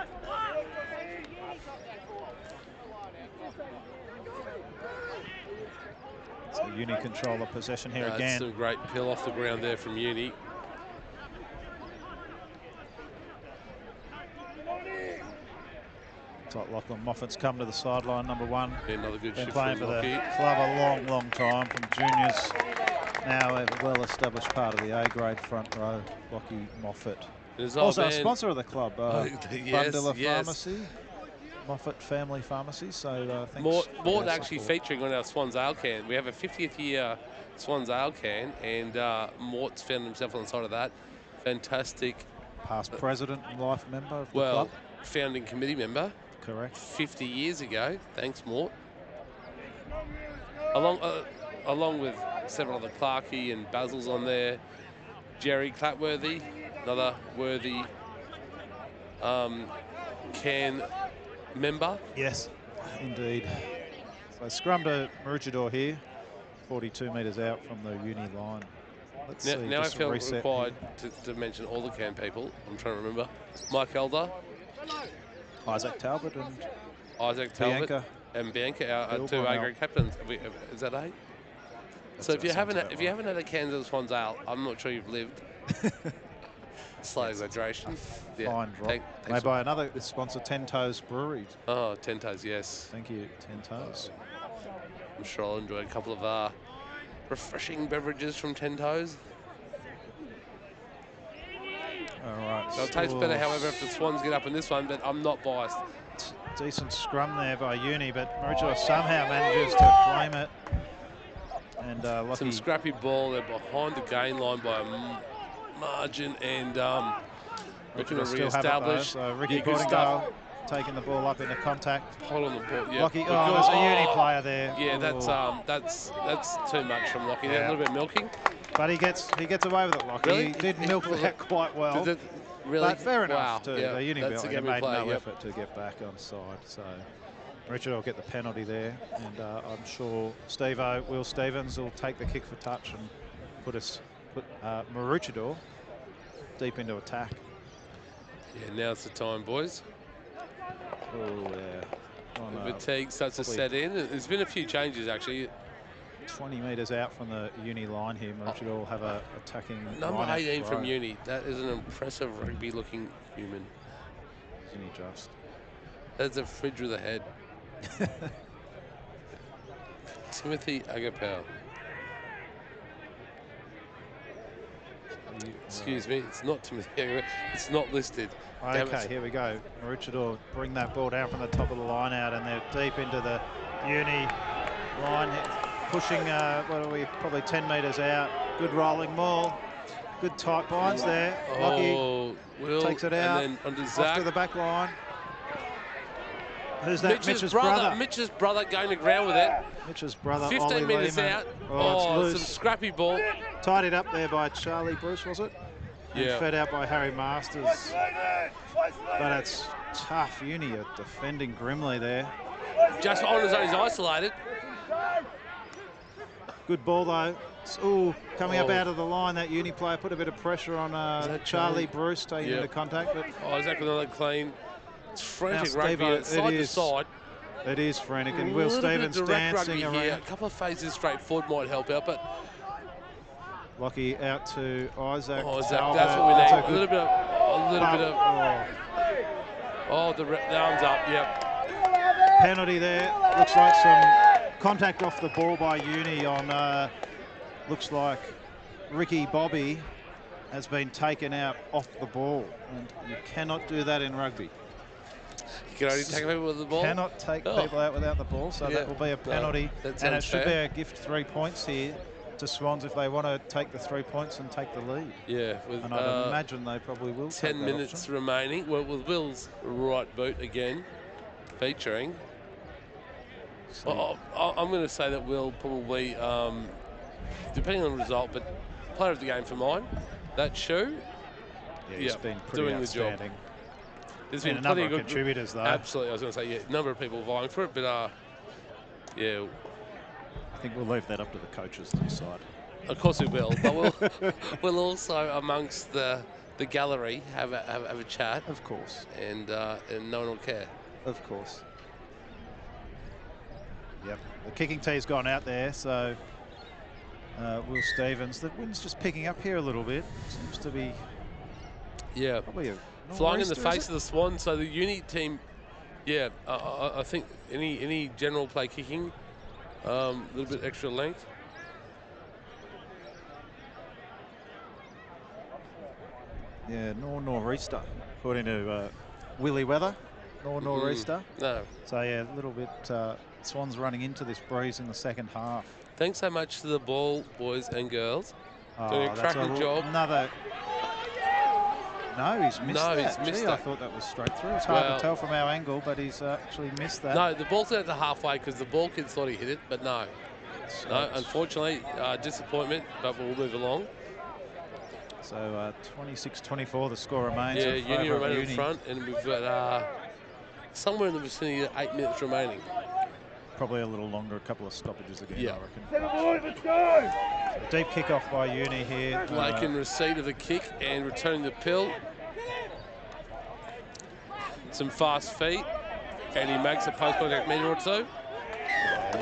[SPEAKER 4] So Uni control the possession here again.
[SPEAKER 3] That's some great pill off the ground there from Uni.
[SPEAKER 4] Like Lachlan Moffat's come to the sideline, number one.
[SPEAKER 3] Yeah, another good
[SPEAKER 4] been
[SPEAKER 3] shift
[SPEAKER 4] playing for the club a long, long time, from juniors. Now a well-established part of the A-grade front row, Lockie Moffat. Also a sponsor of the club,
[SPEAKER 3] yes,
[SPEAKER 4] Bundilla Pharmacy. Moffat Family Pharmacy. So thanks.
[SPEAKER 3] Mort
[SPEAKER 4] for their
[SPEAKER 3] actually
[SPEAKER 4] support.
[SPEAKER 3] featuring on our Swans Ale can. We have a 50th year Swans Ale can, and Mort's found himself on the side of that. Fantastic.
[SPEAKER 4] Past president and life member of the
[SPEAKER 3] Well,
[SPEAKER 4] club.
[SPEAKER 3] founding committee member.
[SPEAKER 4] Correct.
[SPEAKER 3] 50 years ago. Thanks, Mort. Along with several other Clarkey and Basil's on there. Jerry Clapworthy, another worthy can member.
[SPEAKER 4] Yes, indeed. So scrum to Maroochydore here, 42 metres out from the uni line. Let's see.
[SPEAKER 3] Now I
[SPEAKER 4] just a
[SPEAKER 3] felt
[SPEAKER 4] reset
[SPEAKER 3] required to mention all the can people. I'm trying to remember. Mike Elder,
[SPEAKER 4] here. Isaac Talbot and
[SPEAKER 3] Isaac Talbot,
[SPEAKER 4] Bianca.
[SPEAKER 3] and Bianca, our
[SPEAKER 4] Bill
[SPEAKER 3] two
[SPEAKER 4] Brunel.
[SPEAKER 3] A-grade captains. Is that 8? So if you
[SPEAKER 4] sounds
[SPEAKER 3] haven't
[SPEAKER 4] about
[SPEAKER 3] if you
[SPEAKER 4] right.
[SPEAKER 3] haven't had a Kansas Swans Ale, I'm not sure you've lived. Slight exaggeration.
[SPEAKER 4] Fine drop.
[SPEAKER 3] Thanks
[SPEAKER 4] Made by another sponsor, 10 Toes Brewery.
[SPEAKER 3] Oh, 10 Toes, yes.
[SPEAKER 4] Thank you, 10 Toes.
[SPEAKER 3] I'm sure I'll enjoy a couple of refreshing beverages from 10 Toes.
[SPEAKER 4] All right.
[SPEAKER 3] They'll taste better, however, if the Swans get up in this one, but I'm not biased.
[SPEAKER 4] Decent scrum there by Uni, but Maroochydore somehow manages to claim it. And lucky.
[SPEAKER 3] Some scrappy ball. They're behind the gain line by a margin, and looking to
[SPEAKER 4] still have it though,
[SPEAKER 3] re-establish.
[SPEAKER 4] so Ricky
[SPEAKER 3] Yeah, good stuff.
[SPEAKER 4] Portingale taking the ball up into contact.
[SPEAKER 3] Hold on the ball. Yeah.
[SPEAKER 4] Lucky.
[SPEAKER 3] Good.
[SPEAKER 4] Oh, there's a Uni player there.
[SPEAKER 3] Yeah,
[SPEAKER 4] Oh.
[SPEAKER 3] that's too much from Lockie.
[SPEAKER 4] Yeah.
[SPEAKER 3] A little bit milking.
[SPEAKER 4] But he gets away with it, Lockie.
[SPEAKER 3] Really?
[SPEAKER 4] He did milk that quite well.
[SPEAKER 3] Did it really?
[SPEAKER 4] But fair enough
[SPEAKER 3] Wow.
[SPEAKER 4] too.
[SPEAKER 3] Yeah,
[SPEAKER 4] The Uni
[SPEAKER 3] that's a
[SPEAKER 4] made
[SPEAKER 3] gaming play,
[SPEAKER 4] no
[SPEAKER 3] yep.
[SPEAKER 4] effort to get back on side. So Richard will get the penalty there, and I'm sure Will Stevens will take the kick for touch and put Maroochydore deep into attack.
[SPEAKER 3] Yeah, now's the time, boys.
[SPEAKER 4] Oh yeah. On,
[SPEAKER 3] The fatigue starts to
[SPEAKER 4] probably
[SPEAKER 3] set in. There's been a few changes actually.
[SPEAKER 4] 20 metres out from the Uni line here, Maroochydore will have a attacking
[SPEAKER 3] Number
[SPEAKER 4] line-out
[SPEAKER 3] 18 from
[SPEAKER 4] throw.
[SPEAKER 3] Uni. That is an impressive rugby-looking human.
[SPEAKER 4] Isn't he just?
[SPEAKER 3] That's a fridge with a head. Timothy Agapau. Excuse me, it's not Timothy Agapau. It's not listed. Damn
[SPEAKER 4] Okay,
[SPEAKER 3] it.
[SPEAKER 4] here we go. Maroochydore bring that ball down from the top of the line out, and they're deep into the Uni line, pushing, what are we, probably 10 metres out. Good rolling maul. Good tight binds there. Lucky
[SPEAKER 3] Oh, Will
[SPEAKER 4] takes it out.
[SPEAKER 3] And then onto
[SPEAKER 4] off
[SPEAKER 3] Zach.
[SPEAKER 4] to the back line. Who's that? Mitch's brother.
[SPEAKER 3] Mitch's brother going to ground with it.
[SPEAKER 4] Mitch's brother,
[SPEAKER 3] 15
[SPEAKER 4] Ollie
[SPEAKER 3] metres
[SPEAKER 4] Lehman.
[SPEAKER 3] out.
[SPEAKER 4] Oh, it's
[SPEAKER 3] some
[SPEAKER 4] loose.
[SPEAKER 3] scrappy ball.
[SPEAKER 4] Tidied up there by Charlie Bruce, was it? And
[SPEAKER 3] Yeah.
[SPEAKER 4] fed out by Harry Masters. But it's tough. Uni are defending grimly there.
[SPEAKER 3] Just on his own, he's isolated.
[SPEAKER 4] Good ball though. Ooh, coming up
[SPEAKER 3] Oh.
[SPEAKER 4] out of the line, that Uni player put a bit of pressure on
[SPEAKER 3] that
[SPEAKER 4] Charlie
[SPEAKER 3] Charlie?
[SPEAKER 4] Bruce taking
[SPEAKER 3] Yep.
[SPEAKER 4] into contact. But
[SPEAKER 3] Oh, Zach with another clean. It's frantic
[SPEAKER 4] Now,
[SPEAKER 3] rugby.
[SPEAKER 4] Steve-o,
[SPEAKER 3] It's side
[SPEAKER 4] it
[SPEAKER 3] to
[SPEAKER 4] is
[SPEAKER 3] side.
[SPEAKER 4] it is frantic,
[SPEAKER 3] A
[SPEAKER 4] and Will
[SPEAKER 3] little bit of
[SPEAKER 4] Stevens
[SPEAKER 3] direct
[SPEAKER 4] dancing
[SPEAKER 3] rugby here.
[SPEAKER 4] around.
[SPEAKER 3] A couple of phases straight forward might help out, but
[SPEAKER 4] Lucky out to Isaac.
[SPEAKER 3] Zach,
[SPEAKER 4] Talbot.
[SPEAKER 3] that's what we
[SPEAKER 4] That's
[SPEAKER 3] need.
[SPEAKER 4] a
[SPEAKER 3] A little
[SPEAKER 4] good
[SPEAKER 3] bit of.
[SPEAKER 4] oh,
[SPEAKER 3] The arms up. Yep.
[SPEAKER 4] penalty there. Looks like some contact off the ball by Uni on. Looks like Ricky Bobby has been taken out off the ball, and you cannot do that in rugby.
[SPEAKER 3] You can only take people with the ball.
[SPEAKER 4] Cannot take
[SPEAKER 3] Oh.
[SPEAKER 4] people out without the ball, so
[SPEAKER 3] Yeah.
[SPEAKER 4] that will be a
[SPEAKER 3] No,
[SPEAKER 4] penalty.
[SPEAKER 3] that
[SPEAKER 4] And it
[SPEAKER 3] sounds
[SPEAKER 4] should
[SPEAKER 3] fair.
[SPEAKER 4] be a gift 3 points here to Swans if they want to take the 3 points and take the lead.
[SPEAKER 3] Yeah, with
[SPEAKER 4] And I'd imagine they probably will
[SPEAKER 3] 10
[SPEAKER 4] take that
[SPEAKER 3] minutes
[SPEAKER 4] option.
[SPEAKER 3] remaining. Well, with Will's right boot again featuring.
[SPEAKER 4] So,
[SPEAKER 3] I'm going to say that Will probably, depending on the result, but player of the game for mine. That shoe.
[SPEAKER 4] yeah, he's
[SPEAKER 3] yeah,
[SPEAKER 4] been pretty
[SPEAKER 3] doing the job.
[SPEAKER 4] outstanding.
[SPEAKER 3] There's
[SPEAKER 4] Been
[SPEAKER 3] been
[SPEAKER 4] a number
[SPEAKER 3] plenty
[SPEAKER 4] of
[SPEAKER 3] of good
[SPEAKER 4] contributors though.
[SPEAKER 3] Absolutely, I was going to say, yeah, a number of people vying for it, but yeah,
[SPEAKER 4] I think we'll leave that up to the coaches to decide.
[SPEAKER 3] of course we will. But we'll also amongst the gallery have a chat,
[SPEAKER 4] Of course,
[SPEAKER 3] and no one will care.
[SPEAKER 4] of course. Yep, the kicking tee's gone out there, so Will Stevens. The wind's just picking up here a little bit. Seems to be
[SPEAKER 3] Yeah.
[SPEAKER 4] probably a
[SPEAKER 3] Flying in the
[SPEAKER 4] nor'easter, is
[SPEAKER 3] face
[SPEAKER 4] it?
[SPEAKER 3] of the Swans. So the uni team, yeah, I think any general play kicking, a little bit extra length.
[SPEAKER 4] Yeah, nor'easter, according to Willie Weather. nor nor'easter.
[SPEAKER 3] No.
[SPEAKER 4] So yeah, a little bit Swans running into this breeze in the second half.
[SPEAKER 3] Thanks so much to the ball, boys and girls. Doing a
[SPEAKER 4] that's
[SPEAKER 3] cracking job.
[SPEAKER 4] Another. No, he's missed
[SPEAKER 3] No,
[SPEAKER 4] that.
[SPEAKER 3] he's missed
[SPEAKER 4] Gee, I
[SPEAKER 3] that.
[SPEAKER 4] thought that was straight through. It's hard to tell from our angle, but he's actually missed that.
[SPEAKER 3] No, the ball's out to halfway because the ball kid thought he hit it, but no. No, unfortunately, disappointment, but we'll move along.
[SPEAKER 4] So 26-24, the score remains.
[SPEAKER 3] Yeah,
[SPEAKER 4] in
[SPEAKER 3] Uni
[SPEAKER 4] favour of
[SPEAKER 3] remain in
[SPEAKER 4] Uni.
[SPEAKER 3] front, and we've got somewhere in the vicinity of 8 minutes remaining.
[SPEAKER 4] Probably a little longer, a couple of stoppages again,
[SPEAKER 3] Yeah.
[SPEAKER 4] I reckon.
[SPEAKER 5] Let's go!
[SPEAKER 4] So deep kick off by Uni here.
[SPEAKER 3] Blake in receipt of the kick and returning the pill. Some fast feet, and he makes a post-contact meter or two.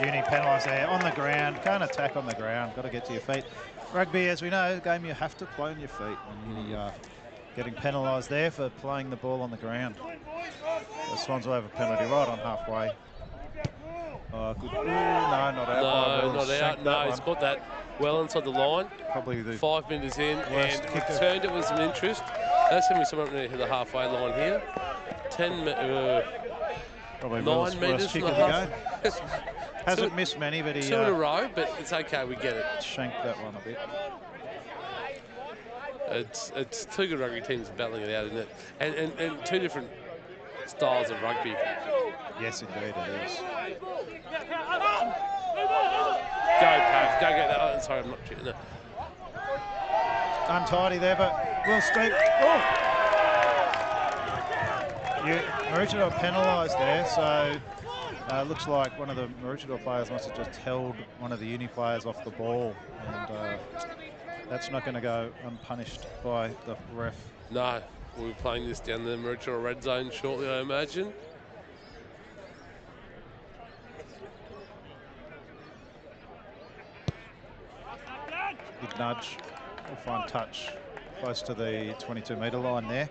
[SPEAKER 4] Uni penalised there on the ground. Can't attack on the ground. Got to get to your feet. Rugby, as we know, a game you have to play on your feet. And Uni getting penalised there for playing the ball on the ground. The Swans will have a penalty right on halfway. Oh, good. Ooh, no, not out.
[SPEAKER 3] No, not out. No, he's got that well inside the line.
[SPEAKER 4] Probably the
[SPEAKER 3] 5 minutes in,
[SPEAKER 4] worst
[SPEAKER 3] and
[SPEAKER 4] kicker.
[SPEAKER 3] returned it with some interest. That's going to be someone near the halfway line here.
[SPEAKER 4] probably
[SPEAKER 3] 9 metres
[SPEAKER 4] kick
[SPEAKER 3] from
[SPEAKER 4] of
[SPEAKER 3] the
[SPEAKER 4] the
[SPEAKER 3] half.
[SPEAKER 4] game. Hasn't missed many, but he
[SPEAKER 3] 2 in a row, but it's okay. We get it.
[SPEAKER 4] shanked that one a bit.
[SPEAKER 3] It's two good rugby teams battling it out, isn't it? And two different styles of rugby.
[SPEAKER 4] Yes, indeed it is.
[SPEAKER 3] Go, Pat. Go get that. Oh, sorry, I'm not shooting it.
[SPEAKER 4] Untidy there, but Will Steve. Maroochydore penalised there, so looks like one of the Maroochydore players must have just held one of the Uni players off the ball, and that's not going to go unpunished by the ref.
[SPEAKER 3] No, we'll be playing this down the Maroochydore red zone shortly, I imagine.
[SPEAKER 4] Big nudge. We'll find touch close to the 22-metre line there.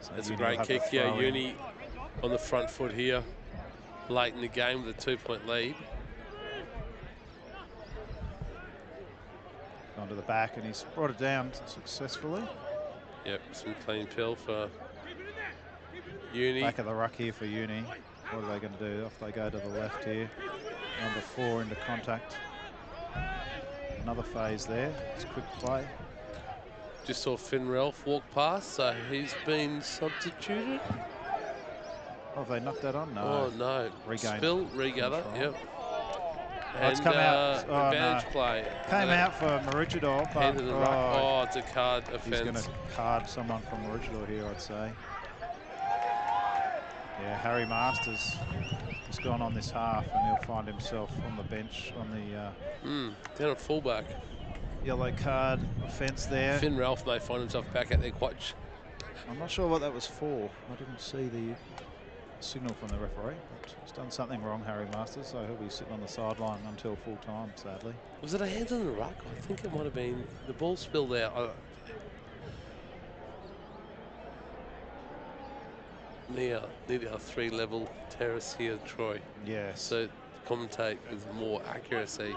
[SPEAKER 4] So
[SPEAKER 3] It's a
[SPEAKER 4] Uni
[SPEAKER 3] great
[SPEAKER 4] will
[SPEAKER 3] kick.
[SPEAKER 4] have the
[SPEAKER 3] Yeah,
[SPEAKER 4] throw in.
[SPEAKER 3] Uni on the front foot here, late in the game with a 2-point lead.
[SPEAKER 4] Gone to the back, and he's brought it down successfully.
[SPEAKER 3] Yep, some clean pill for Uni.
[SPEAKER 4] Back of the ruck here for Uni. What are they going to do? Off they go to the left here. Number 4 into contact. Another phase there. It's quick play.
[SPEAKER 3] Just saw Finn Ralph walk past, so he's been substituted.
[SPEAKER 4] Oh, have they knocked that on? No.
[SPEAKER 3] Oh, no.
[SPEAKER 4] Regain
[SPEAKER 3] Spill, regather,
[SPEAKER 4] control.
[SPEAKER 3] yep.
[SPEAKER 4] Oh, it's come out. Oh,
[SPEAKER 3] advantage
[SPEAKER 4] no.
[SPEAKER 3] play.
[SPEAKER 4] Came out for Maroochydore, but
[SPEAKER 3] Hand to the ruck. Oh, it's a card
[SPEAKER 4] he's going
[SPEAKER 3] offence.
[SPEAKER 4] to card someone from Maroochydore here, I'd say. Yeah, Harry Masters has gone on this half, and he'll find himself on the bench on the
[SPEAKER 3] Down at fullback.
[SPEAKER 4] yellow card offence there.
[SPEAKER 3] Finn Ralph may find himself back at their quatch.
[SPEAKER 4] I'm not sure what that was for. I didn't see the signal from the referee, but he's done something wrong, Harry Masters, so he'll be sitting on the sideline until full time, sadly.
[SPEAKER 3] Was it a hand on the ruck? I think it might have been. The ball spilled out. Near our 3-level terrace here, Troy.
[SPEAKER 4] Yes.
[SPEAKER 3] So commentate with more accuracy.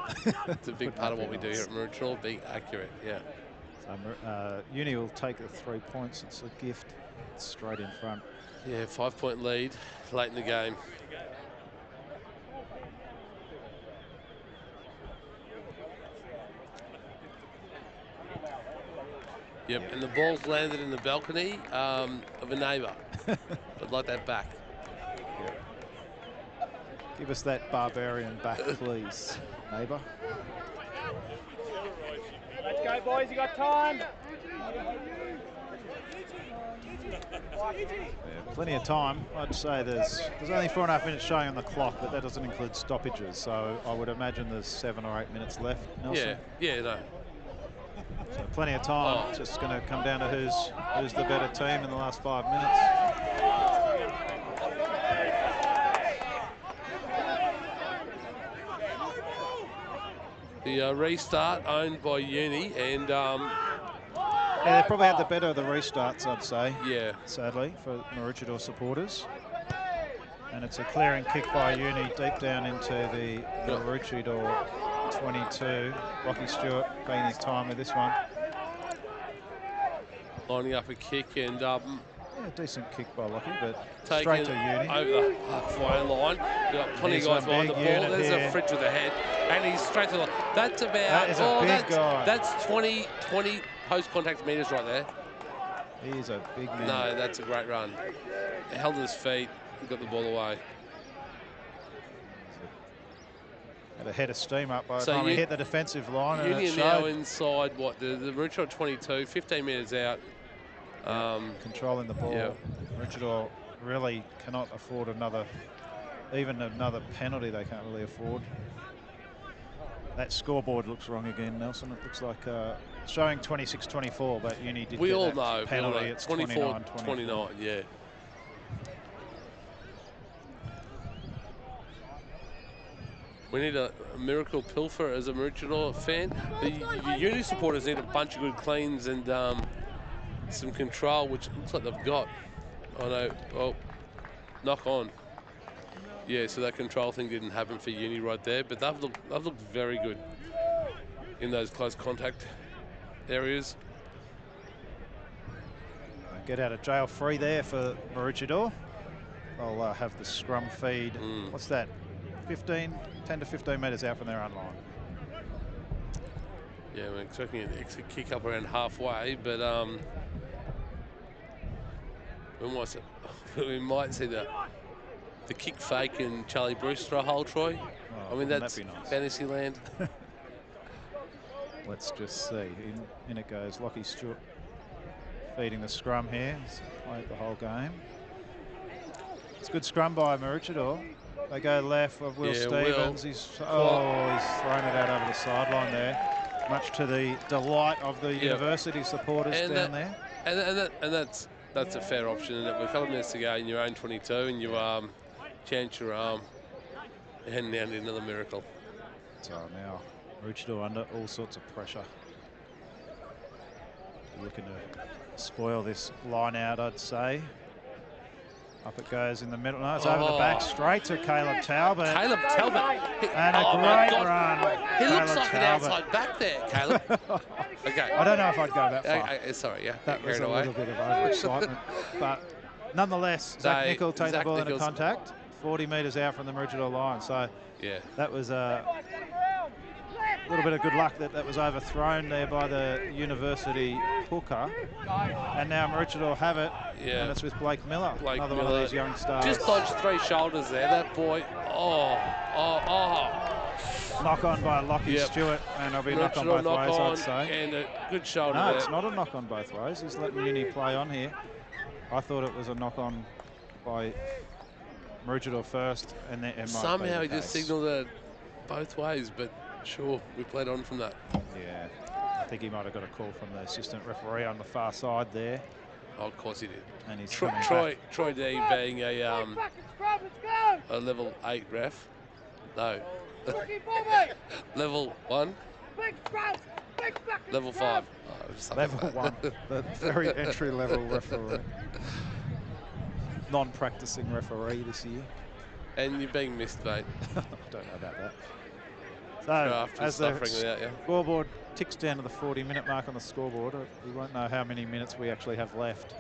[SPEAKER 3] It's a big part of what we do here at Maroochydore, being accurate, yeah.
[SPEAKER 4] So, Uni will take the 3 points. It's a gift. It's straight in front.
[SPEAKER 3] Yeah, 5-point lead late in the game. Yep, and the ball's landed in the balcony of a neighbour. I'd like that back.
[SPEAKER 4] Give us that barbarian back, please, neighbour.
[SPEAKER 5] Let's go, boys. You got time.
[SPEAKER 4] Yeah, plenty of time. I'd say there's only 4.5 minutes showing on the clock, but that doesn't include stoppages. So I would imagine there's 7 or 8 minutes left, Nelson.
[SPEAKER 3] Yeah, no.
[SPEAKER 4] So plenty of time. It's just going to come down to who's the better team in the last 5 minutes.
[SPEAKER 3] The restart owned by Uni, and
[SPEAKER 4] yeah, they probably had the better of the restarts, I'd say.
[SPEAKER 3] yeah,
[SPEAKER 4] Sadly, for Maroochydore supporters. And it's a clearing kick by Uni deep down into the Maroochydore 22. Lockie Stewart being his time with this one.
[SPEAKER 3] lining up a kick, and
[SPEAKER 4] Yeah, decent kick by Lockie, but
[SPEAKER 3] Taken
[SPEAKER 4] straight to Uni.
[SPEAKER 3] over the halfway line. We've got plenty of
[SPEAKER 4] He's
[SPEAKER 3] guys
[SPEAKER 4] a
[SPEAKER 3] behind the
[SPEAKER 4] big
[SPEAKER 3] ball.
[SPEAKER 4] unit
[SPEAKER 3] There's
[SPEAKER 4] here.
[SPEAKER 3] a fridge with the head, and he's straight to the. That's about.
[SPEAKER 4] That is a big guy.
[SPEAKER 3] That's 20 post-contact meters right there.
[SPEAKER 4] He's a big man.
[SPEAKER 3] No, that's a great run. Held his feet, got the ball away.
[SPEAKER 4] Had a head of steam up by the
[SPEAKER 3] So
[SPEAKER 4] time he hit the defensive line. And
[SPEAKER 3] Union
[SPEAKER 4] it
[SPEAKER 3] now
[SPEAKER 4] showed.
[SPEAKER 3] inside what the Maroochydore 22, 15 metres out.
[SPEAKER 4] Controlling the ball.
[SPEAKER 3] Yeah.
[SPEAKER 4] Maroochydore really cannot afford even another penalty. They can't really afford. That scoreboard looks wrong again, Nelson. It looks like showing 26-24, but Uni did
[SPEAKER 3] We
[SPEAKER 4] get
[SPEAKER 3] all
[SPEAKER 4] that
[SPEAKER 3] know.
[SPEAKER 4] penalty. It's
[SPEAKER 3] 29,
[SPEAKER 4] 29.
[SPEAKER 3] yeah. We need a miracle pilfer as a Maroochydore fan. The Uni supporters need a bunch of good cleans and some control, which looks like they've got. Oh no, oh, knock on. Yeah, so that control thing didn't happen for Uni right there, but they've looked very good in those close contact areas.
[SPEAKER 4] Get out of jail free there for Maroochydore. They'll have the scrum feed. What's that? 10 to 15 metres out from their own line.
[SPEAKER 3] Yeah, we're expecting an exit kick up around halfway, but we might see the kick fake and Charlie Brewster a hole, Troy.
[SPEAKER 4] Oh,
[SPEAKER 3] I mean, that's
[SPEAKER 4] that be nice?
[SPEAKER 3] fantasy land.
[SPEAKER 4] Let's just see. In it goes. Lockie Stewart feeding the scrum here. He's played the whole game. It's a good scrum by Maroochydore. They go left of Will Stevens. He's thrown it out over the sideline there, much to the delight of the university supporters down there.
[SPEAKER 3] And that's a fair option. And with a couple of minutes to go in your own 22, and you chance your arm, heading down to another miracle.
[SPEAKER 4] So now Maroochydore under all sorts of pressure. Looking to spoil this line out, I'd say. Up it goes in the middle. No, it's over the back, straight to Caleb Talbot.
[SPEAKER 3] Caleb Talbot.
[SPEAKER 4] And a great run.
[SPEAKER 3] He
[SPEAKER 4] Caleb
[SPEAKER 3] looks like
[SPEAKER 4] Talbot.
[SPEAKER 3] an outside back there, Caleb. Okay.
[SPEAKER 4] I don't know if I'd go that far.
[SPEAKER 3] Sorry, yeah.
[SPEAKER 4] That was a little bit of overexcitement. But nonetheless, Zach Nicol taking the ball into contact, 40 metres out from the Maroochydore line. So
[SPEAKER 3] yeah,
[SPEAKER 4] that was a little bit of good luck that was overthrown there by the university hooker. And now Maroochydore have it, and it's with Blake Miller, another one of these young stars.
[SPEAKER 3] Just dodged 3 shoulders there, that boy.
[SPEAKER 4] Knock on by Lockie Stewart, and it'll be a knock on both ways, I'd say.
[SPEAKER 3] And a good shoulder
[SPEAKER 4] No,
[SPEAKER 3] there.
[SPEAKER 4] it's not a knock on both ways. He's letting Uni play on here. I thought it was a knock on by Maroochydore first, and then it might
[SPEAKER 3] somehow
[SPEAKER 4] be
[SPEAKER 3] he just signalled it both ways, but sure, we played on from that.
[SPEAKER 4] Yeah, I think he might have got a call from the assistant referee on the far side there.
[SPEAKER 3] Oh, of course he did.
[SPEAKER 4] And he's
[SPEAKER 3] Troy D being a level 8 ref. No. Level 1. Level 5. Oh,
[SPEAKER 4] level 1. The very entry level referee. Non-practicing referee this year.
[SPEAKER 3] And you're being missed, mate.
[SPEAKER 4] I don't know about that. So, as the scoreboard ticks down to the 40-minute mark on the scoreboard, we won't know how many minutes we actually have left.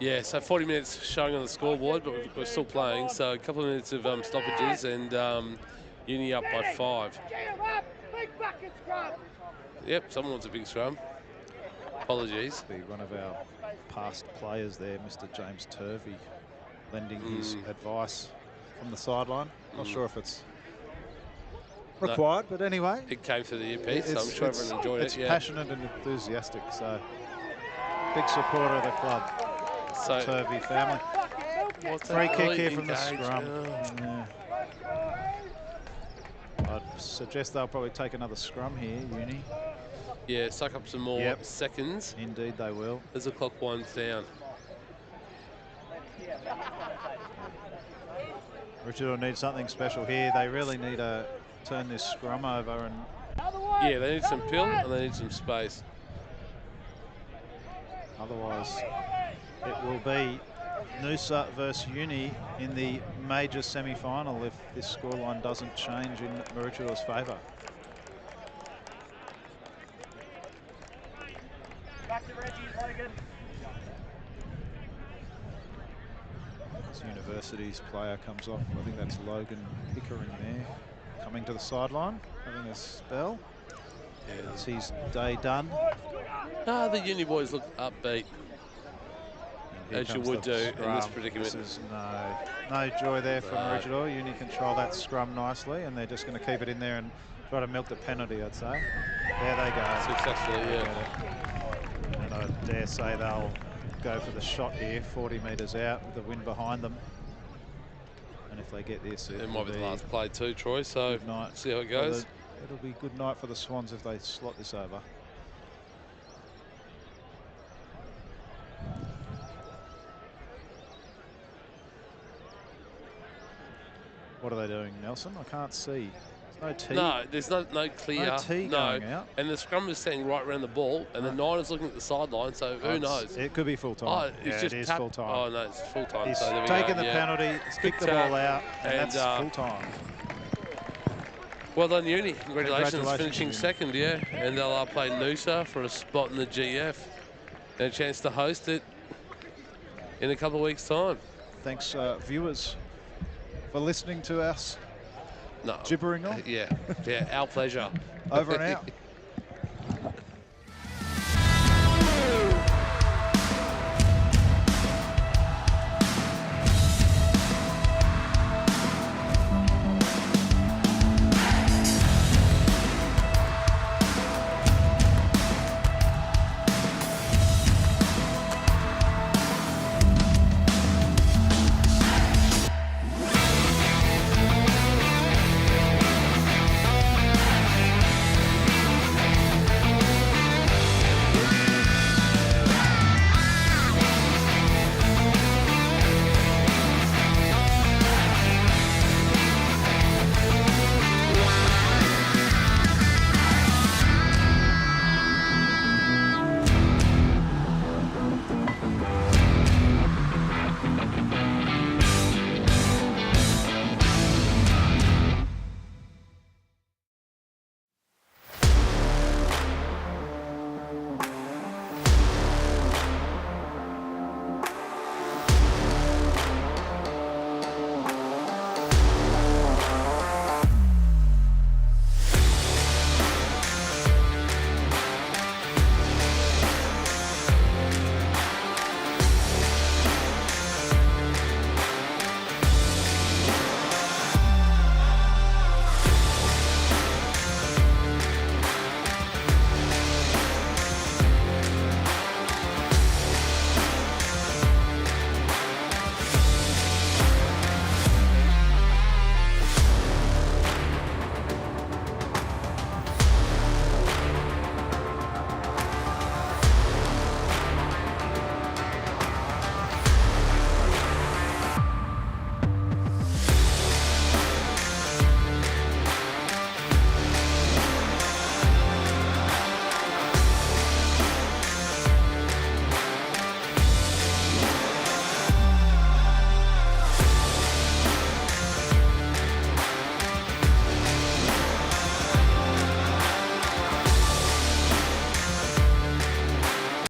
[SPEAKER 3] Yeah, so 40 minutes showing on the scoreboard, but we're still playing. So a couple of minutes of stoppages, and Uni up by 5. Yep, someone wants a big scrum. Apologies.
[SPEAKER 4] Be one of our past players there, Mr. James Turvey, lending his advice from the sideline. Not sure if it's required, but anyway.
[SPEAKER 3] It came through the earpiece, so I'm sure everyone enjoyed it.
[SPEAKER 4] It's passionate and enthusiastic, so big supporter of the club, Turvey family. Free kick here from the scrum. Yeah. I'd suggest they'll probably take another scrum here, Uni.
[SPEAKER 3] Yeah, suck up some more seconds.
[SPEAKER 4] Indeed they will.
[SPEAKER 3] As the clock winds down.
[SPEAKER 4] Maroochydore needs something special here. They really need to turn this scrum over. And
[SPEAKER 3] yeah, they need some pill and they need some space.
[SPEAKER 4] Otherwise, it will be Noosa versus Uni in the major semi-final if this scoreline doesn't change in Maroochydores' favour.
[SPEAKER 5] Back to Reggie, Logan.
[SPEAKER 4] University's player comes off. I think that's Logan Pickering there, coming to the sideline, having a spell. Is his day done?
[SPEAKER 3] The uni boys look upbeat,
[SPEAKER 4] Here
[SPEAKER 3] as you
[SPEAKER 4] comes
[SPEAKER 3] would
[SPEAKER 4] the
[SPEAKER 3] do in this
[SPEAKER 4] scrum.
[SPEAKER 3] predicament.
[SPEAKER 4] This is no joy there for
[SPEAKER 3] No.
[SPEAKER 4] Maroochydore. Uni control that scrum nicely, and they're just going to keep it in there and try to milk the penalty, I'd say. There they go.
[SPEAKER 3] Successfully,
[SPEAKER 4] They
[SPEAKER 3] yeah.
[SPEAKER 4] get it. And I dare say they'll go for the shot here, 40 metres out with the wind behind them. And if they get this,
[SPEAKER 3] It might be the last play too, Troy, so
[SPEAKER 4] good night.
[SPEAKER 3] see how it goes.
[SPEAKER 4] It'll be good night for the Swans if they slot this over. What are they doing, Nelson? I can't see. There's no tee.
[SPEAKER 3] No, there's no clear.
[SPEAKER 4] No tee going out.
[SPEAKER 3] And the scrum is standing right around the ball, and the nine is looking at the sideline, so who knows?
[SPEAKER 4] It could be full time.
[SPEAKER 3] Oh, it's
[SPEAKER 4] yeah,
[SPEAKER 3] just
[SPEAKER 4] it is
[SPEAKER 3] tap.
[SPEAKER 4] full time.
[SPEAKER 3] Oh, no, it's full time.
[SPEAKER 4] He's
[SPEAKER 3] so there we
[SPEAKER 4] taken
[SPEAKER 3] go.
[SPEAKER 4] the penalty, he's kicked the
[SPEAKER 3] tap.
[SPEAKER 4] ball out, and
[SPEAKER 3] And,
[SPEAKER 4] that's full time.
[SPEAKER 3] Well done, Uni. Congratulations,
[SPEAKER 4] Congratulations,
[SPEAKER 3] finishing
[SPEAKER 4] Uni.
[SPEAKER 3] second, yeah. And they'll play Noosa for a spot in the GF and a chance to host it in a couple of weeks' time.
[SPEAKER 4] Thanks, viewers, for listening to us
[SPEAKER 3] No.
[SPEAKER 4] gibbering on.
[SPEAKER 3] Yeah, our pleasure.
[SPEAKER 4] Over and out.